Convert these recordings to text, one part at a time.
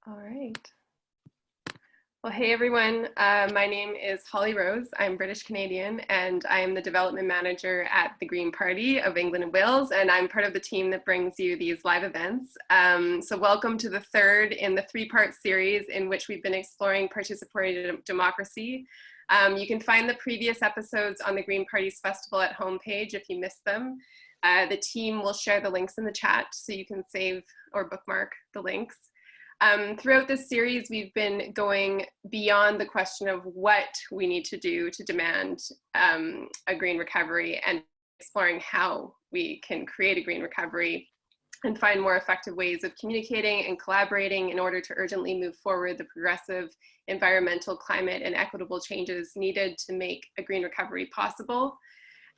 All right. Well, hey everyone. My name is Holly Rose. I'm British Canadian and I am the development manager at the Green Party of England and Wales, and I'm part of the team that brings you these live events. So welcome to the third in the three-part series in which we've been exploring participatory democracy. You can find the previous episodes on the Green Party's Festival at homepage if you missed them. The team will share the links in the chat so you can save or bookmark the links. Throughout this series, we've been going beyond the question of what we need to do to demand a green recovery and exploring how we can create a green recovery and find more effective ways of communicating and collaborating in order to urgently move forward the progressive environmental, climate, and equitable changes needed to make a green recovery possible.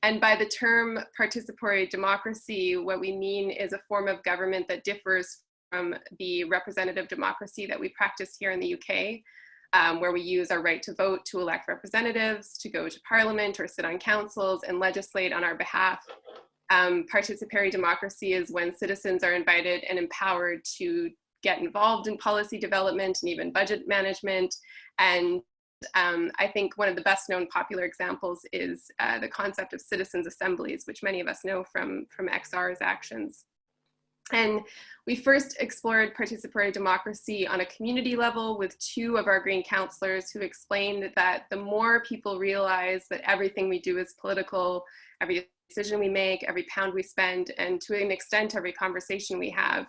And by the term participatory democracy, what we mean is a form of government that differs from the representative democracy that we practice here in the UK, where we use our right to vote to elect representatives, to go to parliament or sit on councils and legislate on our behalf. Participatory democracy is when citizens are invited and empowered to get involved in policy development and even budget management. And I think one of the best known popular examples is the concept of citizens' assemblies, which many of us know from XR's actions. And we first explored participatory democracy on a community level with two of our Green councillors who explained that the more people realize that everything we do is political, every decision we make, every pound we spend, and to an extent every conversation we have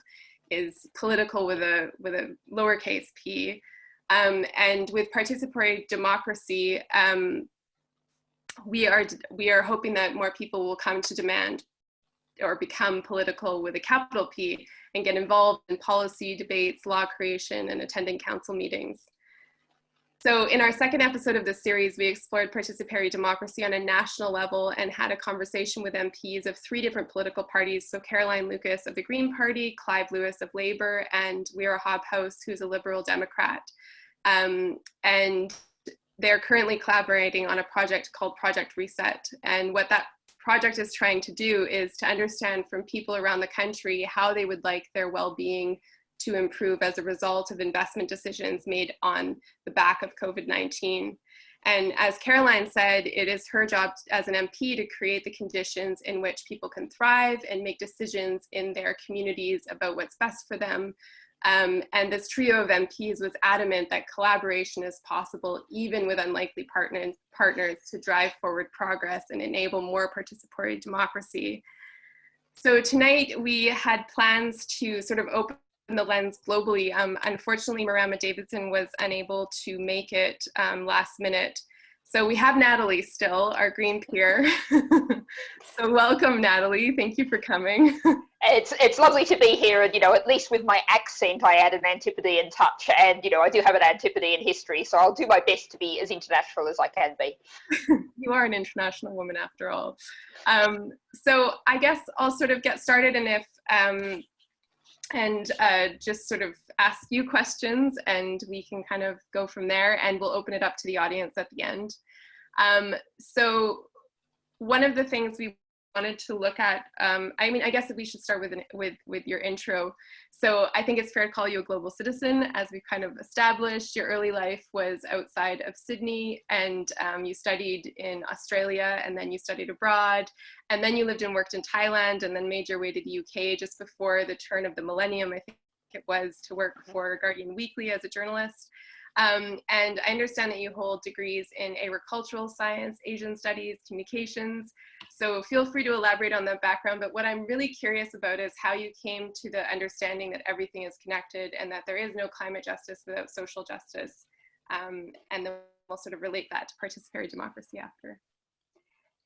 is political with a lowercase p. And with participatory democracy, we are hoping that more people will come to demand or become political with a capital P and get involved in policy debates, law creation, and attending council meetings. So in our second episode of this series, we explored participatory democracy on a national level and had a conversation with MPs of three different political parties. So Caroline Lucas of the Green Party, Clive Lewis of Labour, and Weera Hobhouse, who's a Liberal Democrat. And they're currently collaborating on a project called Project Reset. And what that project is trying to do is to understand from people around the country how they would like their well-being to improve as a result of investment decisions made on the back of COVID-19. And as Caroline said, it is her job as an MP to create the conditions in which people can thrive and make decisions in their communities about what's best for them. And this trio of MPs was adamant that collaboration is possible even with unlikely partners to drive forward progress and enable more participatory democracy. So tonight we had plans to sort of open the lens globally. Unfortunately, Marama Davidson was unable to make it last minute. So we have Natalie still, our Green Peer. So welcome, Natalie. Thank you for coming. It's lovely to be here, and at least with my accent I add an Antipodean touch, and I do have an Antipodean history, so I'll do my best to be as international as I can be. You are an international woman after all. So I guess I'll sort of get started, and just sort of ask you questions, and we can kind of go from there, and we'll open it up to the audience at the end. So one of the things we wanted to look at, I guess we should start with your intro. So I think it's fair to call you a global citizen, as we kind of established. Your early life was outside of Sydney, and you studied in Australia, and then you studied abroad, and then you lived and worked in Thailand, and then made your way to the UK just before the turn of the millennium, I think it was, to work for Guardian Weekly as a journalist. And I understand that you hold degrees in agricultural science, Asian studies, communications. So feel free to elaborate on that background. But what I'm really curious about is how you came to the understanding that everything is connected and that there is no climate justice without social justice. And then we'll sort of relate that to participatory democracy after.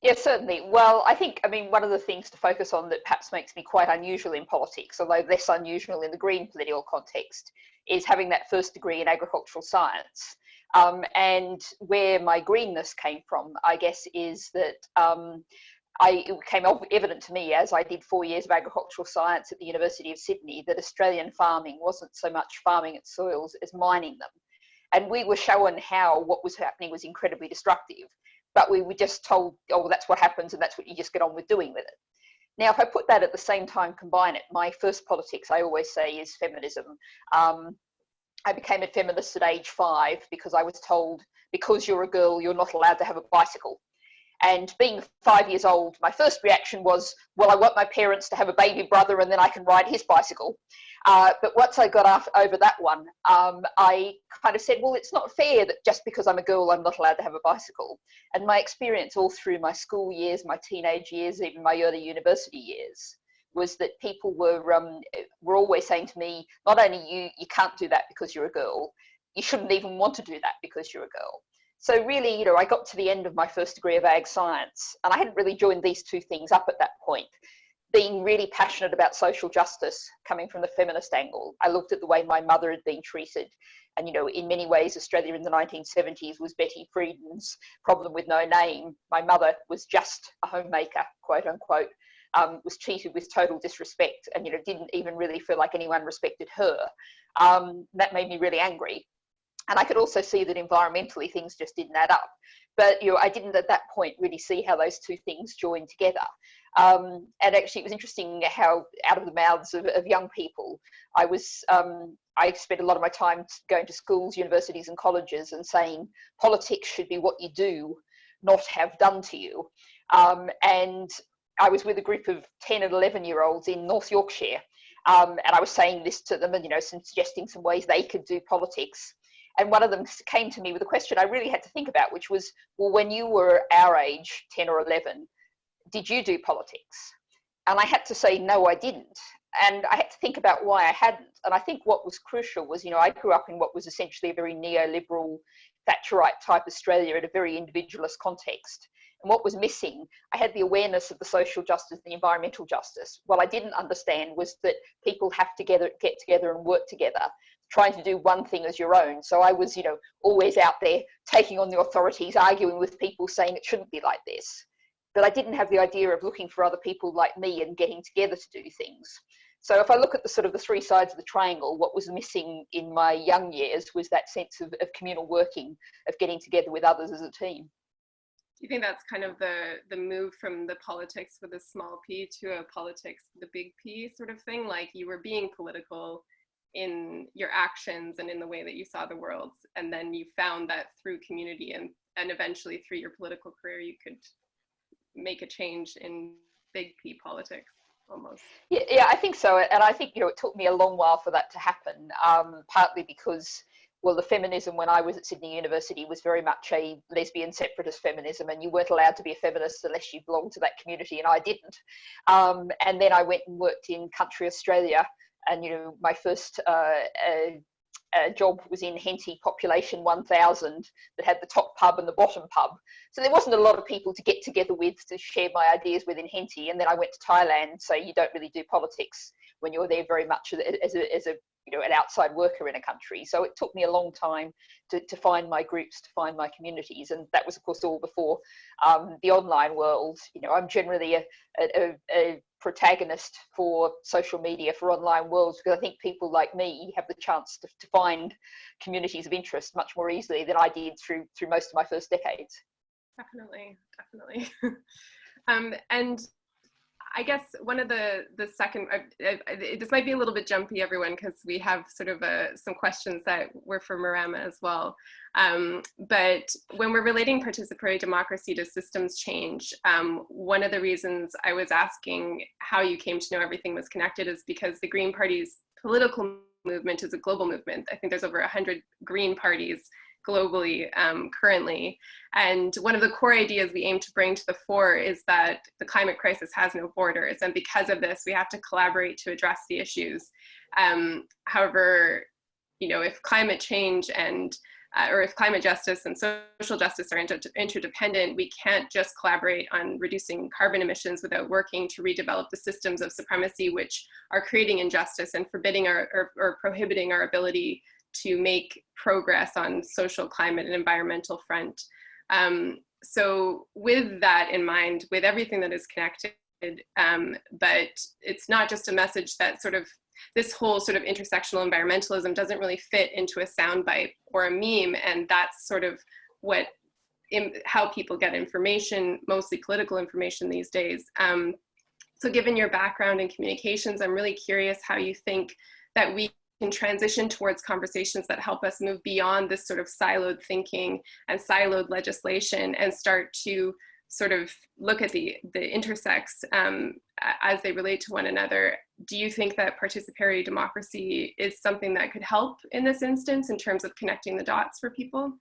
Yes, certainly. Well, I think, one of the things to focus on that perhaps makes me quite unusual in politics, although less unusual in the Green political context, is having that first degree in agricultural science. And where my greenness came from, I guess, is that it became evident to me as I did 4 years of agricultural science at the University of Sydney that Australian farming wasn't so much farming its soils as mining them. And we were shown how what was happening was incredibly destructive. But we were just told, oh, well, that's what happens and that's what you just get on with doing with it. Now, if I put that at the same time, combine it, my first politics, I always say, is feminism. I became a feminist at age 5 because I was told, because you're a girl, you're not allowed to have a bicycle. And being 5 years old, my first reaction was, well, I want my parents to have a baby brother and then I can ride his bicycle. But once I got over that one, I kind of said, well, it's not fair that just because I'm a girl, I'm not allowed to have a bicycle. And my experience all through my school years, my teenage years, even my early university years, was that people were always saying to me, not only you can't do that because you're a girl, you shouldn't even want to do that because you're a girl. So really, you know, I got to the end of my first degree of ag science, and I hadn't really joined these two things up at that point. Being really passionate about social justice, coming from the feminist angle, I looked at the way my mother had been treated. And, you know, in many ways, Australia in the 1970s was Betty Friedan's problem with no name. My mother was just a homemaker, quote unquote, was treated with total disrespect and, you know, didn't even really feel like anyone respected her. That made me really angry. And I could also see that environmentally things just didn't add up. But, you know, I didn't at that point really see how those two things joined together. And actually, it was interesting how out of the mouths of young people, I spent a lot of my time going to schools, universities and colleges and saying politics should be what you do, not have done to you. And I was with a group of 10 and 11-year-olds in North Yorkshire. And I was saying this to them and, you know, suggesting some ways they could do politics. And one of them came to me with a question I really had to think about, which was, well, when you were our age, 10 or 11, did you do politics? And I had to say, no, I didn't. And I had to think about why I hadn't. And I think what was crucial was, you know, I grew up in what was essentially a very neoliberal, Thatcherite type Australia in a very individualist context. And what was missing, I had the awareness of the social justice, the environmental justice. What I didn't understand was that people have to get together and work together, trying to do one thing as your own. So I was, you know, always out there taking on the authorities, arguing with people, saying it shouldn't be like this. But I didn't have the idea of looking for other people like me and getting together to do things. So if I look at the sort of the three sides of the triangle, what was missing in my young years was that sense of communal working, of getting together with others as a team. Do you think that's kind of the move from the politics with a small p to a politics with a big P sort of thing? Like you were being political in your actions and in the way that you saw the world, and then you found that through community and eventually through your political career you could make a change in big P politics almost. Yeah, I think so. And I think, you know, it took me a long while for that to happen, partly because, well, the feminism when I was at Sydney University was very much a lesbian separatist feminism, and you weren't allowed to be a feminist unless you belonged to that community, and I didn't. And then I went and worked in country Australia, and, you know, my first job was in Henty, population 1,000, that had the top pub and the bottom pub. So there wasn't a lot of people to get together with to share my ideas with in Henty. And then I went to Thailand, so you don't really do politics when you're there very much as a you know, an outside worker in a country. So it took me a long time to find my groups, to find my communities. And that was, of course, all before the online world. You know, I'm generally a protagonist for social media, for online worlds, because I think people like me have the chance to find communities of interest much more easily than I did through most of my first decades. Definitely. And I guess one of the second, this might be a little bit jumpy, everyone, because we have sort of some questions that were for Marama as well. But when we're relating participatory democracy to systems change, one of the reasons I was asking how you came to know everything was connected is because the Green Party's political movement is a global movement. I think there's over 100 Green parties globally currently. And one of the core ideas we aim to bring to the fore is that the climate crisis has no borders. And because of this, we have to collaborate to address the issues. However, you know, if climate change and or if climate justice and social justice are interdependent, we can't just collaborate on reducing carbon emissions without working to redevelop the systems of supremacy which are creating injustice and forbidding or prohibiting our ability to make progress on social, climate, and environmental front. So with that in mind, with everything that is connected, but it's not just a message that sort of this whole sort of intersectional environmentalism doesn't really fit into a soundbite or a meme, and that's sort of how people get information, mostly political information these days. So given your background in communications, I'm really curious how you think that we can transition towards conversations that help us move beyond this sort of siloed thinking and siloed legislation and start to sort of look at the intersects as they relate to one another. Do you think that participatory democracy is something that could help in this instance in terms of connecting the dots for people?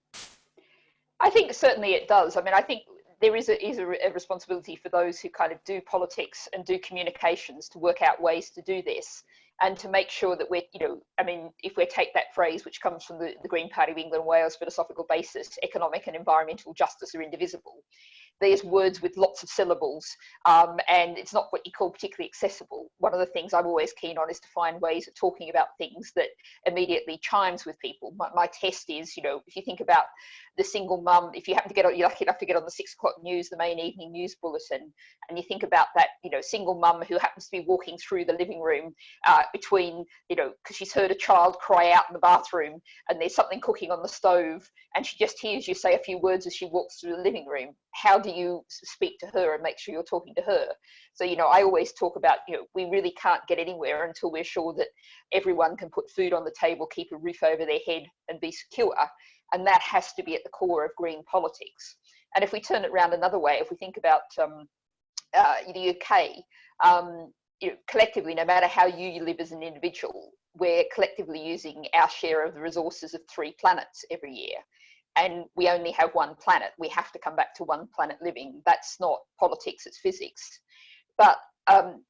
I think certainly it does. I mean, I think there is a responsibility for those who kind of do politics and do communications to work out ways to do this and to make sure that we're, you know, I mean, if we take that phrase, which comes from the Green Party of England and Wales philosophical basis, economic and environmental justice are indivisible. There's words with lots of syllables, and it's not what you call particularly accessible. One of the things I'm always keen on is to find ways of talking about things that immediately chimes with people. My test is, you know, if you think about the single mum, if you happen to get on, you're lucky enough to get on the 6 o'clock news, the main evening news bulletin, and you think about that, you know, single mum who happens to be walking through the living room between, you know, because she's heard a child cry out in the bathroom and there's something cooking on the stove and she just hears you say a few words as she walks through the living room. How do you speak to her and make sure you're talking to her? So, you know, I always talk about, you know, we really can't get anywhere until we're sure that everyone can put food on the table, keep a roof over their head and be secure. And that has to be at the core of green politics. And if we turn it around another way, if we think about the UK, you know, collectively, no matter how you live as an individual, we're collectively using our share of the resources of 3 planets every year. And we only have one planet. We have to come back to one planet living. That's not politics, it's physics. But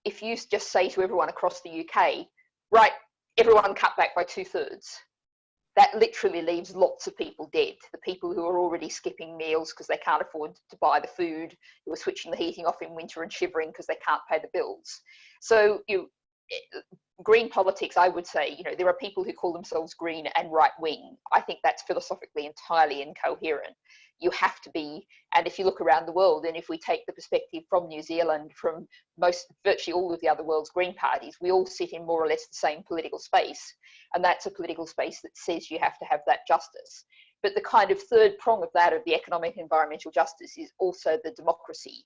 if you just say to everyone across the UK, right, everyone cut back by 2/3, that literally leaves lots of people dead. The people who are already skipping meals because they can't afford to buy the food, who are switching the heating off in winter and shivering because they can't pay the bills. So green politics, I would say, you know, there are people who call themselves green and right wing. I think that's philosophically entirely incoherent. You have to be, and if you look around the world, and if we take the perspective from New Zealand, from virtually all of the other world's green parties, we all sit in more or less the same political space. And that's a political space that says you have to have that justice. But the kind of third prong of that, of the economic and environmental justice, is also the democracy.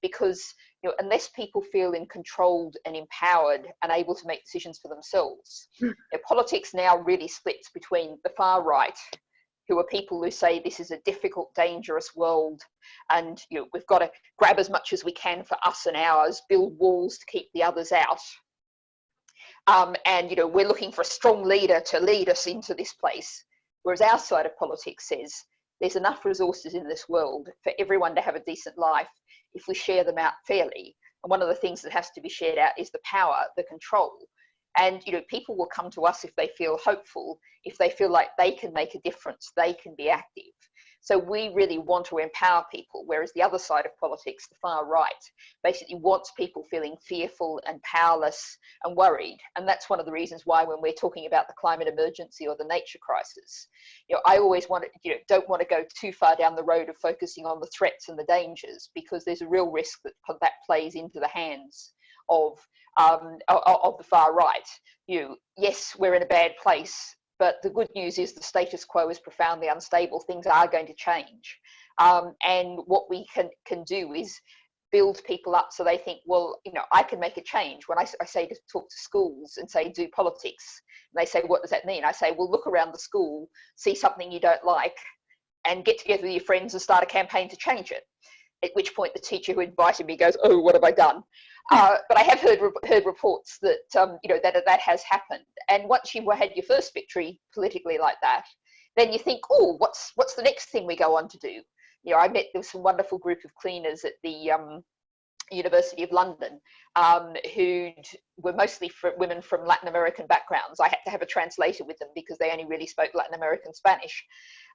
Because, you know, unless people feel controlled and empowered and able to make decisions for themselves, you know, politics now really splits between the far right, who are people who say this is a difficult, dangerous world, and, you know, we've got to grab as much as we can for us and ours, build walls to keep the others out. And, you know, we're looking for a strong leader to lead us into this place. Whereas our side of politics says there's enough resources in this world for everyone to have a decent life if we share them out fairly. And one of the things that has to be shared out is the power, the control. And, you know, people will come to us if they feel hopeful, if they feel like they can make a difference, they can be active. So we really want to empower people, whereas the other side of politics, the far right, basically wants people feeling fearful and powerless and worried. And that's one of the reasons why, when we're talking about the climate emergency or the nature crisis, you know, I always don't want to go too far down the road of focusing on the threats and the dangers, because there's a real risk that that plays into the hands of the far right. Yes, we're in a bad place, but the good news is the status quo is profoundly unstable. Things are going to change. And what we can do is build people up so they think, well, you know, I can make a change. When I say to talk to schools and say, do politics, and they say, what does that mean? I say, well, look around the school, see something you don't like, and get together with your friends and start a campaign to change it. At which point the teacher who invited me goes, oh, what have I done? But I have heard reports that, you know, that has happened. And once you've had your first victory politically like that, then you think, oh, what's the next thing we go on to do? You know, there was some wonderful group of cleaners at the University of London who were mostly women from Latin American backgrounds. I had to have a translator with them because they only really spoke Latin American Spanish.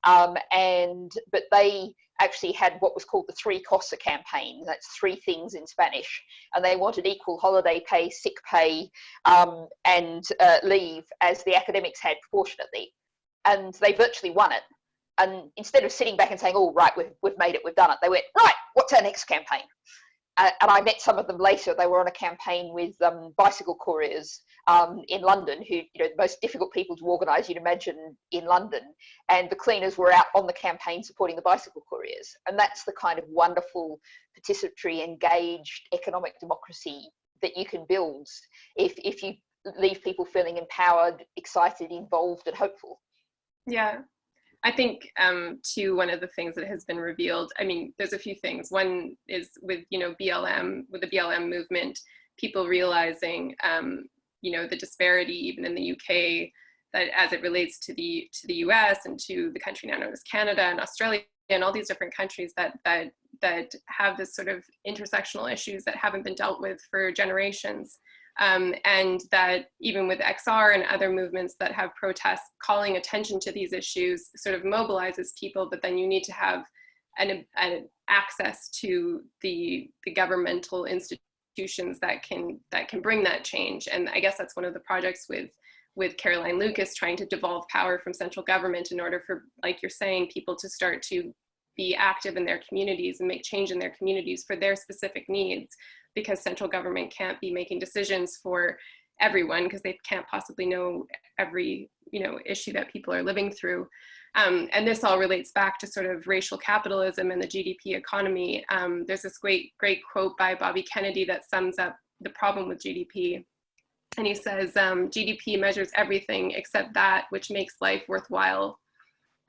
But they actually had what was called the 3 COSA campaign. That's 3 things in Spanish. And they wanted equal holiday pay, sick pay, and leave as the academics had proportionately. And they virtually won it. And instead of sitting back and saying, oh, right, we've made it, we've done it, they went, right, what's our next campaign? And I met some of them later. They were on a campaign with bicycle couriers in London, who, you know, the most difficult people to organise, you'd imagine, in London. And the cleaners were out on the campaign supporting the bicycle couriers. And that's the kind of wonderful, participatory, engaged economic democracy that you can build if you leave people feeling empowered, excited, involved, and hopeful. Yeah. I think too, one of the things that has been revealed, I mean, there's a few things. One is with, BLM, with the BLM movement, people realizing, the disparity even in the UK, that as it relates to the US and to the country now known as Canada and Australia and all these different countries that have this sort of intersectional issues that haven't been dealt with for generations. And that even with XR and other movements that have protests calling attention to these issues sort of mobilizes people, but then you need to have an access to the governmental institutions that can bring that change. And I guess that's one of the projects with Caroline Lucas, trying to devolve power from central government in order for, like you're saying, people to start to be active in their communities and make change in their communities for their specific needs, because central government can't be making decisions for everyone because they can't possibly know every issue that people are living through. And this all relates back to sort of racial capitalism and the GDP economy. There's this great quote by Bobby Kennedy that sums up the problem with GDP. And he says, GDP measures everything except that which makes life worthwhile.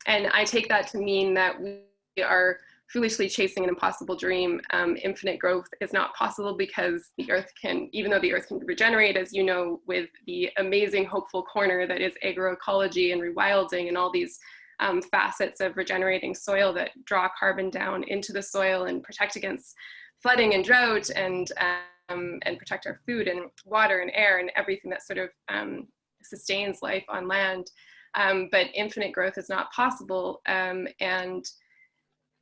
And I take that to mean that we are foolishly chasing an impossible dream. Infinite growth is not possible because the earth can, even though the earth can regenerate, as you know, with the amazing hopeful corner that is agroecology and rewilding and all these facets of regenerating soil that draw carbon down into the soil and protect against flooding and drought and protect our food and water and air and everything that sort of sustains life on land. But infinite growth is not possible. And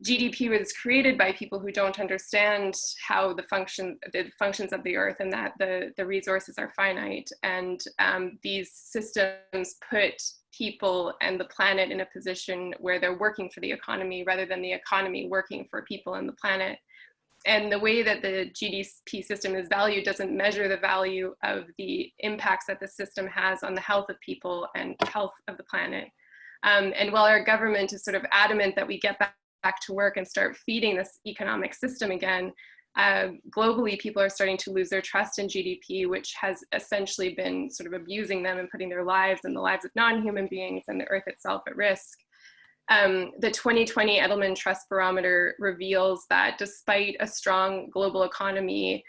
GDP was created by people who don't understand how the functions of the earth and that the resources are finite. And these systems put people and the planet in a position where they're working for the economy rather than the economy working for people and the planet. And the way that the GDP system is valued doesn't measure the value of the impacts that the system has on the health of people and health of the planet. And while our government is sort of adamant that we get back to work and start feeding this economic system again, globally people are starting to lose their trust in GDP, which has essentially been sort of abusing them and putting their lives and the lives of non-human beings and the earth itself at risk. The 2020 Edelman Trust Barometer reveals that despite a strong global economy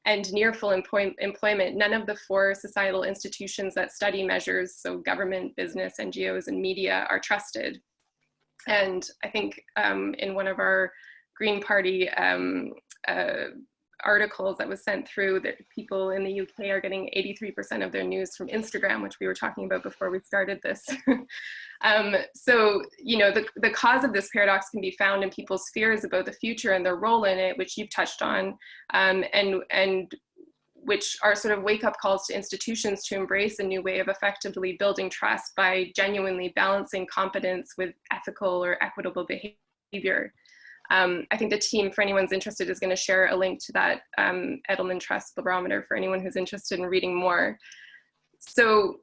and near full employment, none of the 4 societal institutions that study measures, so government, business, NGOs, and media, are trusted. And I think in one of our Green Party articles that was sent through, that people in the UK are getting 83% of their news from Instagram, which we were talking about before we started this. So, the cause of this paradox can be found in people's fears about the future and their role in it, which you've touched on, and which are sort of wake-up calls to institutions to embrace a new way of effectively building trust by genuinely balancing competence with ethical or equitable behavior. I think the team, for anyone's interested, is going to share a link to that Edelman Trust Barometer for anyone who's interested in reading more. So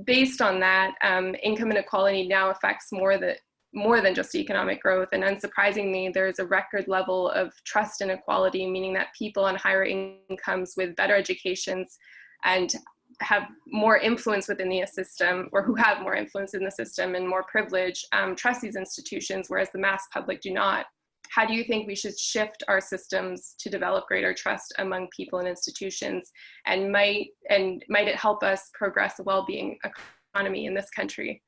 based on that, income inequality now affects more than just economic growth. And unsurprisingly, there's a record level of trust inequality, meaning that people on higher incomes with better educations and have more influence within the system, or who have more influence in the system and more privilege, trust these institutions, whereas the mass public do not. How do you think we should shift our systems to develop greater trust among people and institutions? And might it help us progress the well-being economy in this country?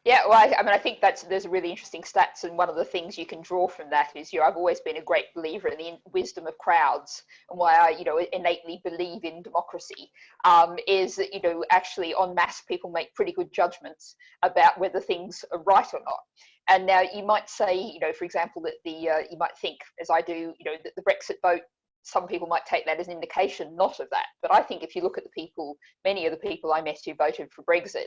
Yeah, well, I think there's a really interesting stats, and one of the things you can draw from that is, I've always been a great believer in the wisdom of crowds, and why I, innately believe in democracy, is that, actually en masse people make pretty good judgments about whether things are right or not. And now you might say, for example, that you might think, as I do, that the Brexit vote, some people might take that as an indication not of that. But I think if you look at the people, many of the people I met who voted for Brexit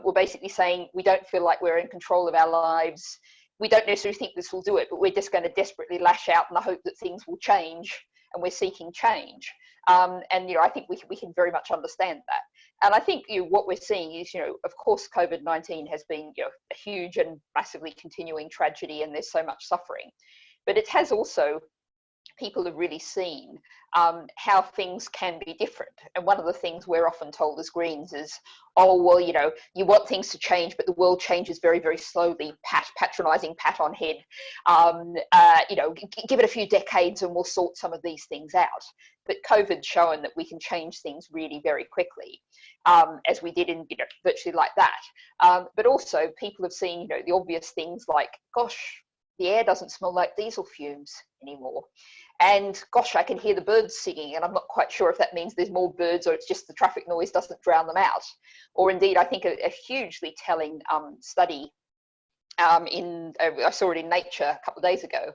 were basically saying, we don't feel like we're in control of our lives. We don't necessarily think this will do it, but we're just going to desperately lash out in the hope that things will change, and we're seeking change. And I think we can very much understand that. And I think what we're seeing is, of course, COVID-19 has been a huge and massively continuing tragedy, and there's so much suffering. But it has also people have really seen how things can be different. And one of the things we're often told as Greens is, oh, well, you know, you want things to change, but the world changes very, very slowly, patronising pat on head. You know, give it a few decades and we'll sort some of these things out. But COVID's shown that we can change things really very quickly, as we did in, you know, virtually like that. But also people have seen, you know, the obvious things like, gosh, the air doesn't smell like diesel fumes anymore. And gosh, I can hear the birds singing, and I'm not quite sure if that means there's more birds or it's just the traffic noise doesn't drown them out. Or indeed, I think a hugely telling study I saw it in Nature a couple of days ago,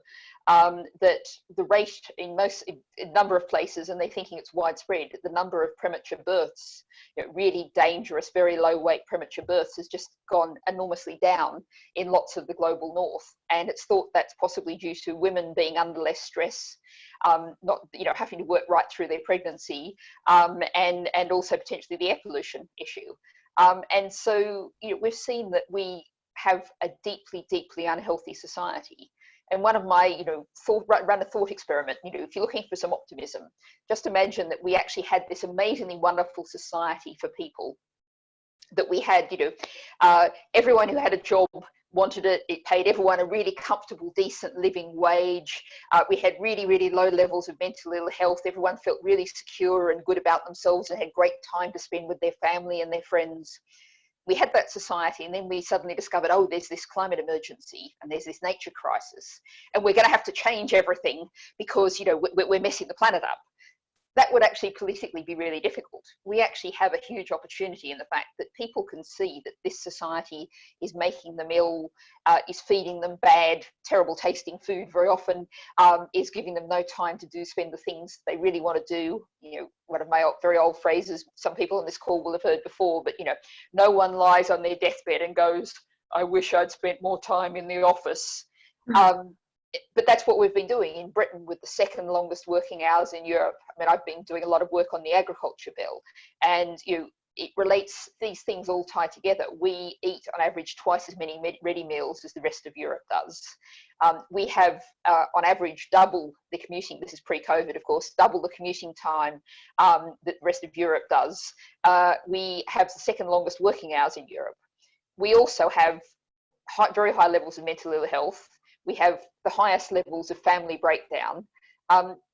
that the rate in a number of places, and they're thinking it's widespread, the number of premature births, you know, really dangerous, very low weight premature births, has just gone enormously down in lots of the global north. And it's thought that's possibly due to women being under less stress, not, you know, having to work right through their pregnancy, and also potentially the air pollution issue. And so, you know, we've seen that we have a deeply, deeply unhealthy society. And one of my, you know, run a thought experiment, you know, if you're looking for some optimism, just imagine that we actually had this amazingly wonderful society for people, that we had, you know, everyone who had a job wanted it, it paid everyone a really comfortable, decent living wage. We had really, really low levels of mental ill health. Everyone felt really secure and good about themselves and had great time to spend with their family and their friends. We had that society, and then we suddenly discovered, oh, there's this climate emergency and there's this nature crisis, and we're going to have to change everything because, you know, we're messing the planet up. That would actually politically be really difficult. We actually have a huge opportunity in the fact that people can see that this society is making them ill, is feeding them bad, terrible tasting food very often, is giving them no time to spend the things they really want to do. You know, one of my very old phrases, some people on this call will have heard before, but, you know, no one lies on their deathbed and goes, I wish I'd spent more time in the office. But that's what we've been doing in Britain with the second longest working hours in Europe. I mean, I've been doing a lot of work on the agriculture bill, and, you know, it relates, these things all tie together. We eat on average twice as many ready meals as the rest of Europe does. We have on average double the commuting, this is pre-COVID of course, double the commuting time that the rest of Europe does. We have the second longest working hours in Europe. We also have very high levels of mental ill health. We have the highest levels of family breakdown.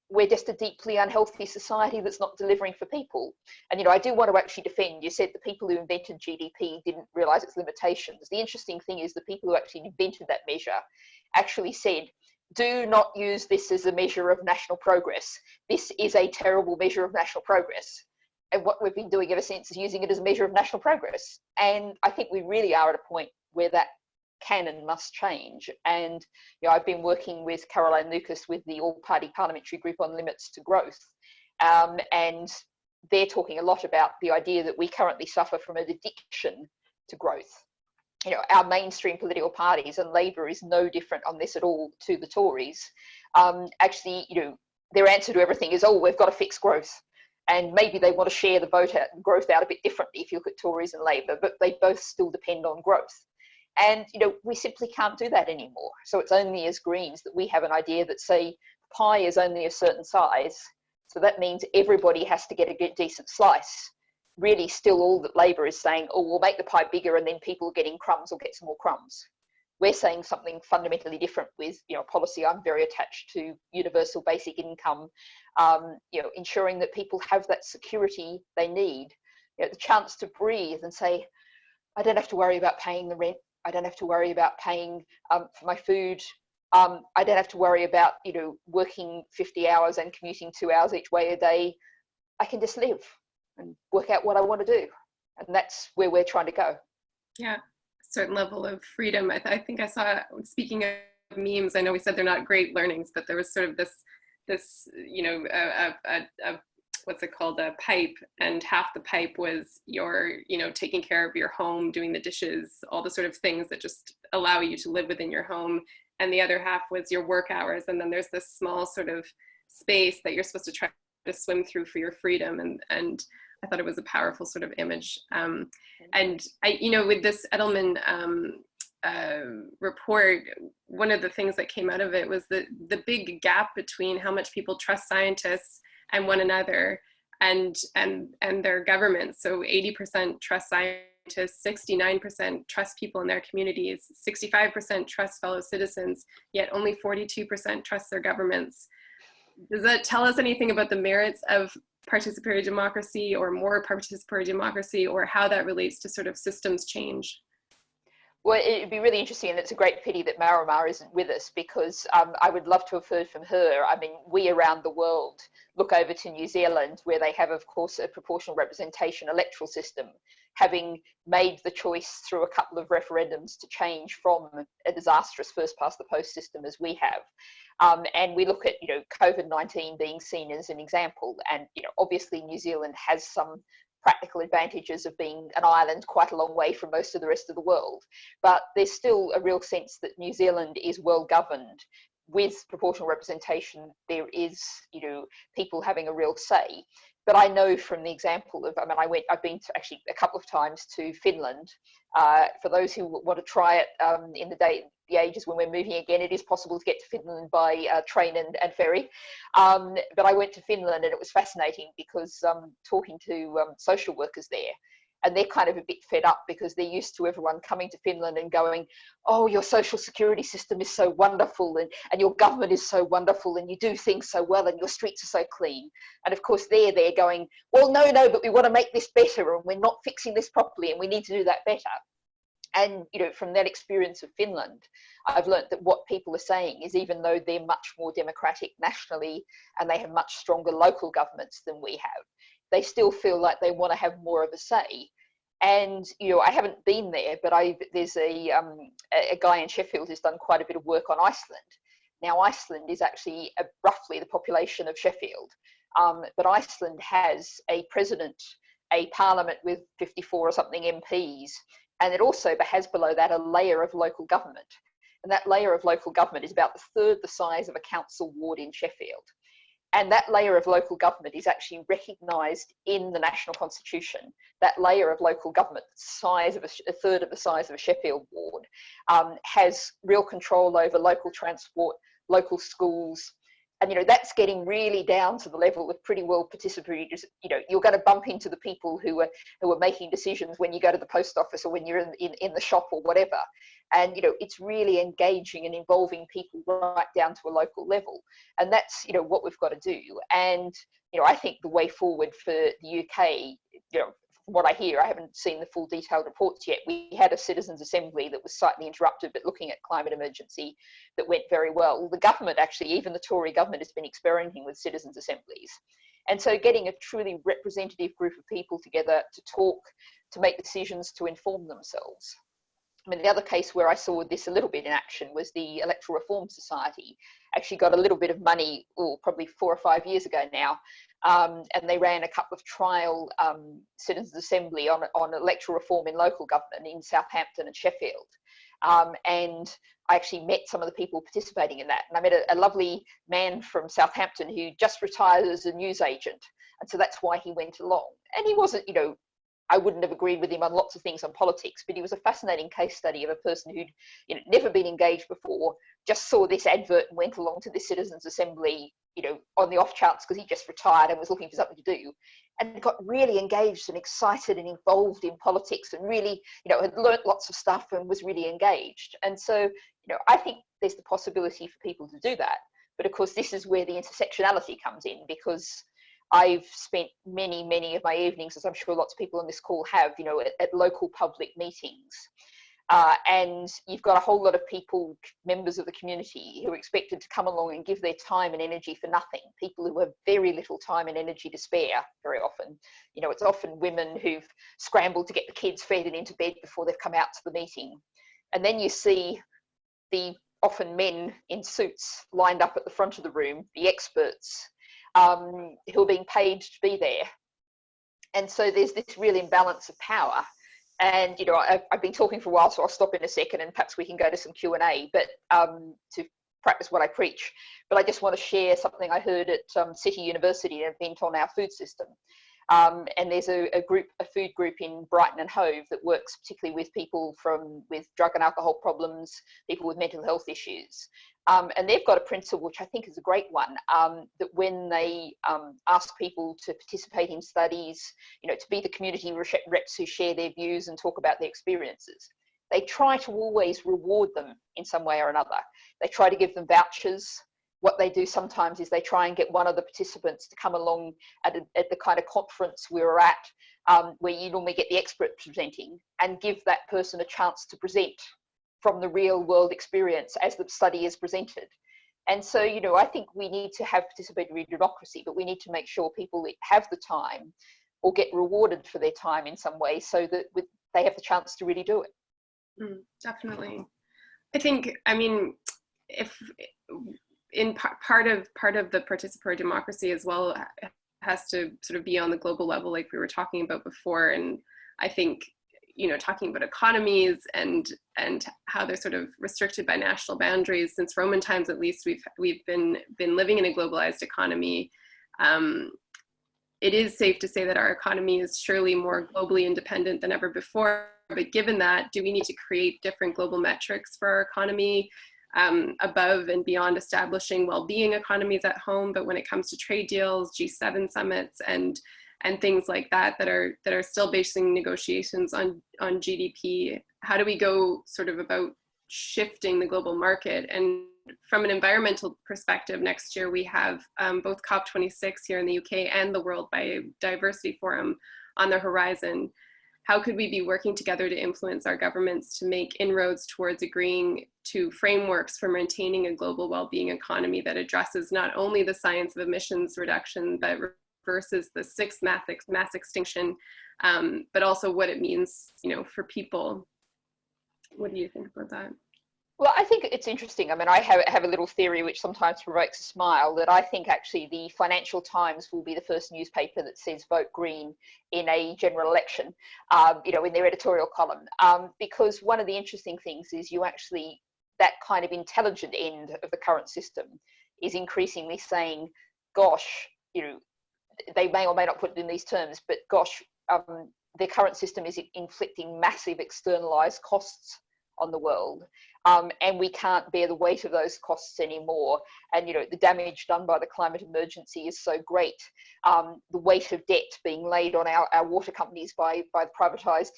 We're just a deeply unhealthy society that's not delivering for people. And, you know, I do want to actually defend, you said the people who invented GDP didn't realise its limitations. The interesting thing is the people who actually invented that measure actually said, do not use this as a measure of national progress. This is a terrible measure of national progress. And what we've been doing ever since is using it as a measure of national progress. And I think we really are at a point where that can and must change. And, you know, I've been working with Caroline Lucas with the All-Party Parliamentary Group on Limits to Growth, and they're talking a lot about the idea that we currently suffer from an addiction to growth. You know, our mainstream political parties, and Labour is no different on this at all to the Tories, actually, you know, their answer to everything is, oh, we've got to fix growth. And maybe they want to share the growth out a bit differently if you look at Tories and Labour, but they both still depend on growth. And, you know, we simply can't do that anymore. So it's only as Greens that we have an idea that, say, pie is only a certain size. So that means everybody has to get a decent slice. Really, still all that Labour is saying, oh, we'll make the pie bigger and then people getting crumbs will get some more crumbs. We're saying something fundamentally different with, you know, policy I'm very attached to, universal basic income, you know, ensuring that people have that security they need, you know, the chance to breathe and say, I don't have to worry about paying the rent. I don't have to worry about paying for my food. I don't have to worry about, you know, working 50 hours and commuting 2 hours each way a day. I can just live and work out what I want to do. And that's where we're trying to go. Yeah, a certain level of freedom. I think I saw, speaking of memes, I know we said they're not great learnings, but there was sort of this you know, what's it called, a pipe, and half the pipe was your, you know, taking care of your home, doing the dishes, all the sort of things that just allow you to live within your home, and the other half was your work hours, and then there's this small sort of space that you're supposed to try to swim through for your freedom. And I thought it was a powerful sort of image. And I, you know, with this Edelman report, one of the things that came out of it was the big gap between how much people trust scientists and one another and their governments. So 80% trust scientists, 69% trust people in their communities, 65% trust fellow citizens, yet only 42% trust their governments. Does that tell us anything about the merits of participatory democracy or more participatory democracy, or how that relates to sort of systems change? Well, it'd be really interesting, and it's a great pity that Marimar isn't with us, because I would love to have heard from her. I mean, we around the world look over to New Zealand, where they have, of course, a proportional representation electoral system, having made the choice through a couple of referendums to change from a disastrous first past the post system as we have. And we look at, COVID-19 being seen as an example, and, obviously New Zealand has some practical advantages of being an island quite a long way from most of the rest of the world. But there's still a real sense that New Zealand is well governed with proportional representation. There is, people having a real say. But I know from the example of, I've been to actually a couple of times to Finland. For those who want to try it in the ages when we're moving again, it is possible to get to Finland by train and ferry. But I went to Finland, and it was fascinating because talking to social workers there, and they're kind of a bit fed up because they're used to everyone coming to Finland and going, oh, your social security system is so wonderful, and your government is so wonderful, and you do things so well, and your streets are so clean. And of course they're going, well, no, but we want to make this better, and we're not fixing this properly, and we need to do that better. And, from that experience of Finland, I've learned that what people are saying is, even though they're much more democratic nationally and they have much stronger local governments than we have, they still feel like they want to have more of a say. And, I haven't been there, but there's a guy in Sheffield who's done quite a bit of work on Iceland. Now, Iceland is actually roughly the population of Sheffield, but Iceland has a president, a parliament with 54 or something MPs, and it also has below that a layer of local government. And that layer of local government is about a third the size of a council ward in Sheffield. And that layer of local government is actually recognised in the national constitution. That layer of local government, the size of a third of the size of a Sheffield ward, has real control over local transport, local schools. And, that's getting really down to the level of pretty well participatory. You're going to bump into the people who are making decisions when you go to the post office or when you're in the shop or whatever. And, it's really engaging and involving people right down to a local level. And that's, what we've got to do. And, I think the way forward for the UK, from what I hear, I haven't seen the full detailed reports yet. We had a citizens' assembly that was slightly interrupted, but looking at climate emergency, that went very well. The government, actually, even the Tory government, has been experimenting with citizens' assemblies. And so getting a truly representative group of people together to talk, to make decisions, to inform themselves. The other case where I saw this a little bit in action was the Electoral Reform Society. Actually got a little bit of money, probably 4 or 5 years ago now, and they ran a couple of trial citizens' assembly on electoral reform in local government in Southampton and Sheffield. And I actually met some of the people participating in that. And I met a lovely man from Southampton who just retired as a newsagent. And so that's why he went along. And he wasn't, I wouldn't have agreed with him on lots of things on politics, but he was a fascinating case study of a person who'd never been engaged before, just saw this advert and went along to the citizens' assembly, on the off chance because he just retired and was looking for something to do, and got really engaged and excited and involved in politics, and really, had learnt lots of stuff and was really engaged. And so, I think there's the possibility for people to do that. But of course, this is where the intersectionality comes in, because I've spent many of my evenings, as I'm sure lots of people on this call have, at local public meetings. And you've got a whole lot of people, members of the community, who are expected to come along and give their time and energy for nothing. People who have very little time and energy to spare, very often. It's often women who've scrambled to get the kids fed and into bed before they've come out to the meeting. And then you see the often men in suits lined up at the front of the room, the experts, who are being paid to be there. And so there's this real imbalance of power. And, I've been talking for a while, so I'll stop in a second and perhaps we can go to some Q&A, but to practice what I preach. But I just want to share something I heard at City University, an event on our food system. And there's a food group in Brighton and Hove that works particularly with people with drug and alcohol problems, people with mental health issues. And they've got a principle, which I think is a great one, that when they ask people to participate in studies, to be the community reps who share their views and talk about their experiences, they try to always reward them in some way or another. They try to give them vouchers. What they do sometimes is they try and get one of the participants to come along at the kind of conference we were at, where you normally get the expert presenting, and give that person a chance to present from the real world experience as the study is presented. And so, I think we need to have participatory democracy, but we need to make sure people have the time or get rewarded for their time in some way so that they have the chance to really do it. Definitely. I think, if in part of the participatory democracy as well has to sort of be on the global level, like we were talking about before. And I think, talking about economies and how they're sort of restricted by national boundaries, since Roman times at least, we've been living in a globalized economy. It is safe to say that our economy is surely more globally independent than ever before. But given that, do we need to create different global metrics for our economy, above and beyond establishing well-being economies at home? But when it comes to trade deals, G7 summits, and things like that are still basing negotiations on GDP, how do we go sort of about shifting the global market? And from an environmental perspective, next year we have both COP26 here in the UK and the World Biodiversity Forum on the horizon. How could we be working together to influence our governments to make inroads towards agreeing to frameworks for maintaining a global well-being economy that addresses not only the science of emissions reduction, but reverses the sixth mass extinction, but also what it means, for people? What do you think about that? Well, I think it's interesting. I have a little theory which sometimes provokes a smile, that I think actually the Financial Times will be the first newspaper that says vote green in a general election, in their editorial column. Because one of the interesting things is that kind of intelligent end of the current system is increasingly saying, gosh, they may or may not put it in these terms, but gosh, the current system is inflicting massive externalized costs on the world, and we can't bear the weight of those costs anymore. And the damage done by the climate emergency is so great. The weight of debt being laid on our water companies by privatized,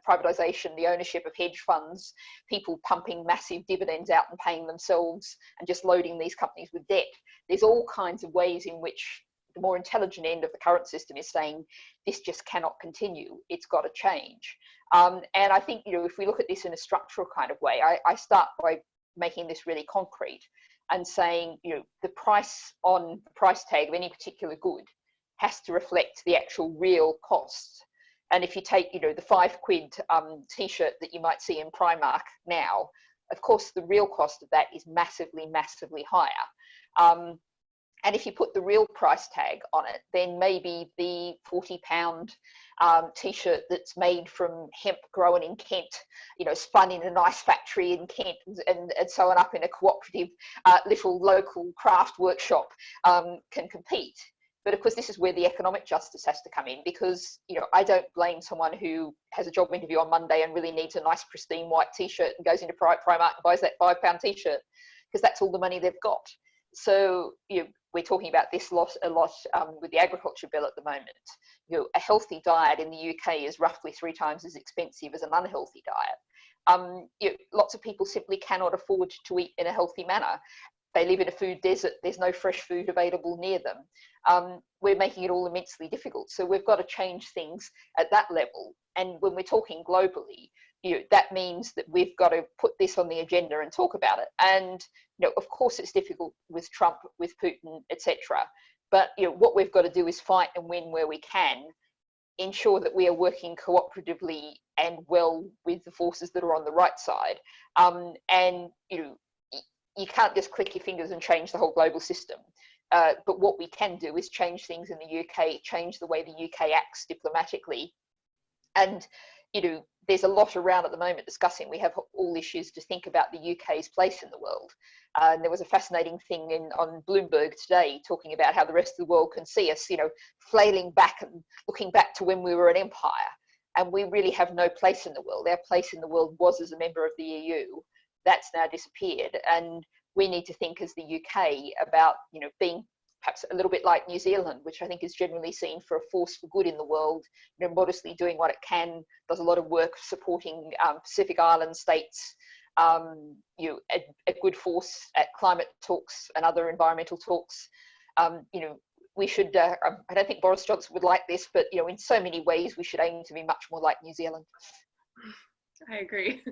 privatization, the ownership of hedge funds, people pumping massive dividends out and paying themselves, and just loading these companies with debt. There's all kinds of ways in which the more intelligent end of the current system is saying this just cannot continue. It's got to change. And I think, if we look at this in a structural kind of way, I start by making this really concrete and saying, the price tag of any particular good has to reflect the actual real costs. And if you take, the £5 t-shirt that you might see in Primark now, of course, the real cost of that is massively, massively higher. And if you put the real price tag on it, then maybe the £40 t-shirt that's made from hemp grown in Kent, spun in a nice factory in Kent and sewn up in a cooperative little local craft workshop can compete. But of course, this is where the economic justice has to come in, because, I don't blame someone who has a job interview on Monday and really needs a nice pristine white t-shirt and goes into Primark and buys that £5 t-shirt, because that's all the money they've got. So, we're talking about this a lot with the agriculture bill at the moment. A healthy diet in the UK is roughly 3 times as expensive as an unhealthy diet. Lots of people simply cannot afford to eat in a healthy manner. They live in a food desert. There's no fresh food available near them. We're making it all immensely difficult. So we've got to change things at that level. And when we're talking globally, that means that we've got to put this on the agenda and talk about it. And, of course, it's difficult with Trump, with Putin, etc. But, what we've got to do is fight and win where we can, ensure that we are working cooperatively and well with the forces that are on the right side. And, you can't just click your fingers and change the whole global system. But what we can do is change things in the UK, change the way the UK acts diplomatically. And, there's a lot around at the moment discussing. We have all issues to think about the UK's place in the world. And there was a fascinating thing on Bloomberg today talking about how the rest of the world can see us, flailing back and looking back to when we were an empire. And we really have no place in the world. Our place in the world was as a member of the EU. That's now disappeared. And we need to think as the UK about, being perhaps a little bit like New Zealand, which I think is generally seen for a force for good in the world, modestly doing what it can, does a lot of work supporting Pacific Island states, a good force at climate talks and other environmental talks. We should, I don't think Boris Johnson would like this, but, in so many ways, we should aim to be much more like New Zealand. I agree.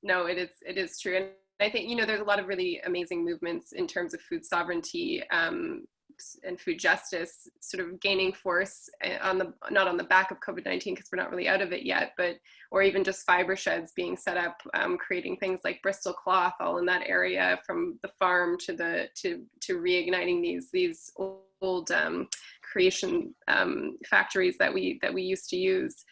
No, it is true. And I think, there's a lot of really amazing movements in terms of food sovereignty and food justice sort of gaining force not on the back of COVID-19, because we're not really out of it yet, or even just fiber sheds being set up, creating things like Bristol cloth all in that area, from the farm to reigniting these old creation factories that we used to use.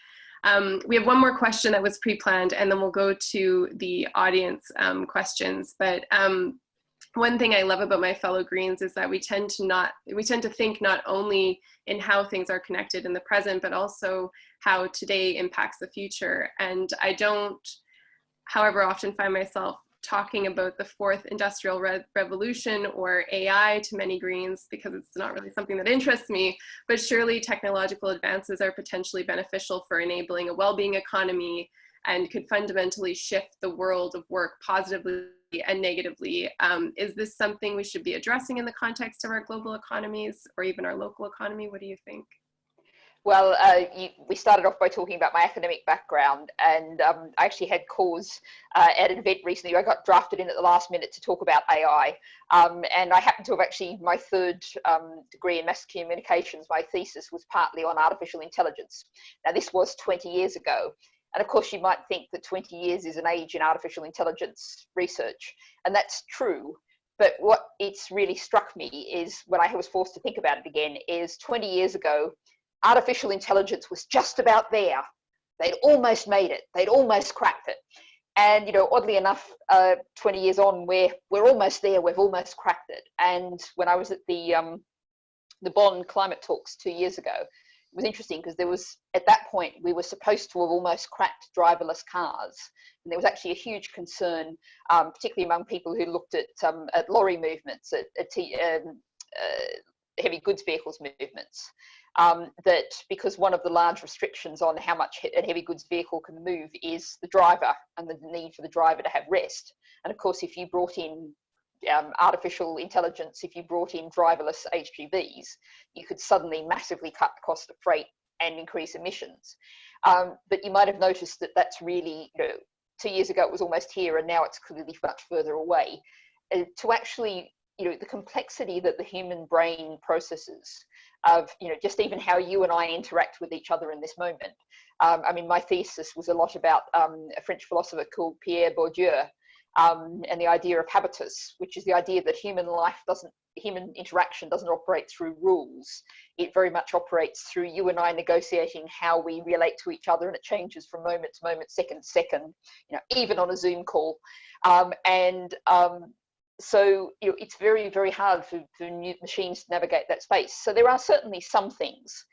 We have one more question that was pre-planned, and then we'll go to the audience questions. But one thing I love about my fellow Greens is that we tend to think not only in how things are connected in the present, but also how today impacts the future. And I don't, however, often find myself talking about the fourth industrial revolution or AI to many Greens, because it's not really something that interests me. But surely technological advances are potentially beneficial for enabling a well-being economy and could fundamentally shift the world of work positively and negatively. Is this something we should be addressing in the context of our global economies or even our local economy? What do you think? Well, we started off by talking about my academic background, and I actually had cause at an event recently. I got drafted in at the last minute to talk about AI, and I happened to have actually, my third degree in mass communications, my thesis was partly on artificial intelligence. Now, this was 20 years ago, and of course you might think that 20 years is an age in artificial intelligence research, and that's true. But what it's really struck me is, when I was forced to think about it again, is 20 years ago, artificial intelligence was just about there. They'd almost made it. They'd almost cracked it. And, oddly enough, 20 years on, we're almost there. We've almost cracked it. And when I was at the Bonn climate talks 2 years ago, it was interesting because there was, at that point, we were supposed to have almost cracked driverless cars. And there was actually a huge concern, particularly among people who looked at lorry movements, at heavy goods vehicles movements, that because one of the large restrictions on how much a heavy goods vehicle can move is the driver and the need for the driver to have rest. And of course, if you brought in artificial intelligence, if you brought in driverless HGVs, you could suddenly massively cut the cost of freight and increase emissions. But you might have noticed that that's really, 2 years ago it was almost here, and now it's clearly much further away. To actually, the complexity that the human brain processes of, just even how you and I interact with each other in this moment. I mean, my thesis was a lot about a French philosopher called Pierre Bourdieu, and the idea of habitus, which is the idea that human interaction doesn't operate through rules. It very much operates through you and I negotiating how we relate to each other, and it changes from moment to moment, second to second, even on a Zoom call. So it's very, very hard for new machines to navigate that space. So there are certainly some things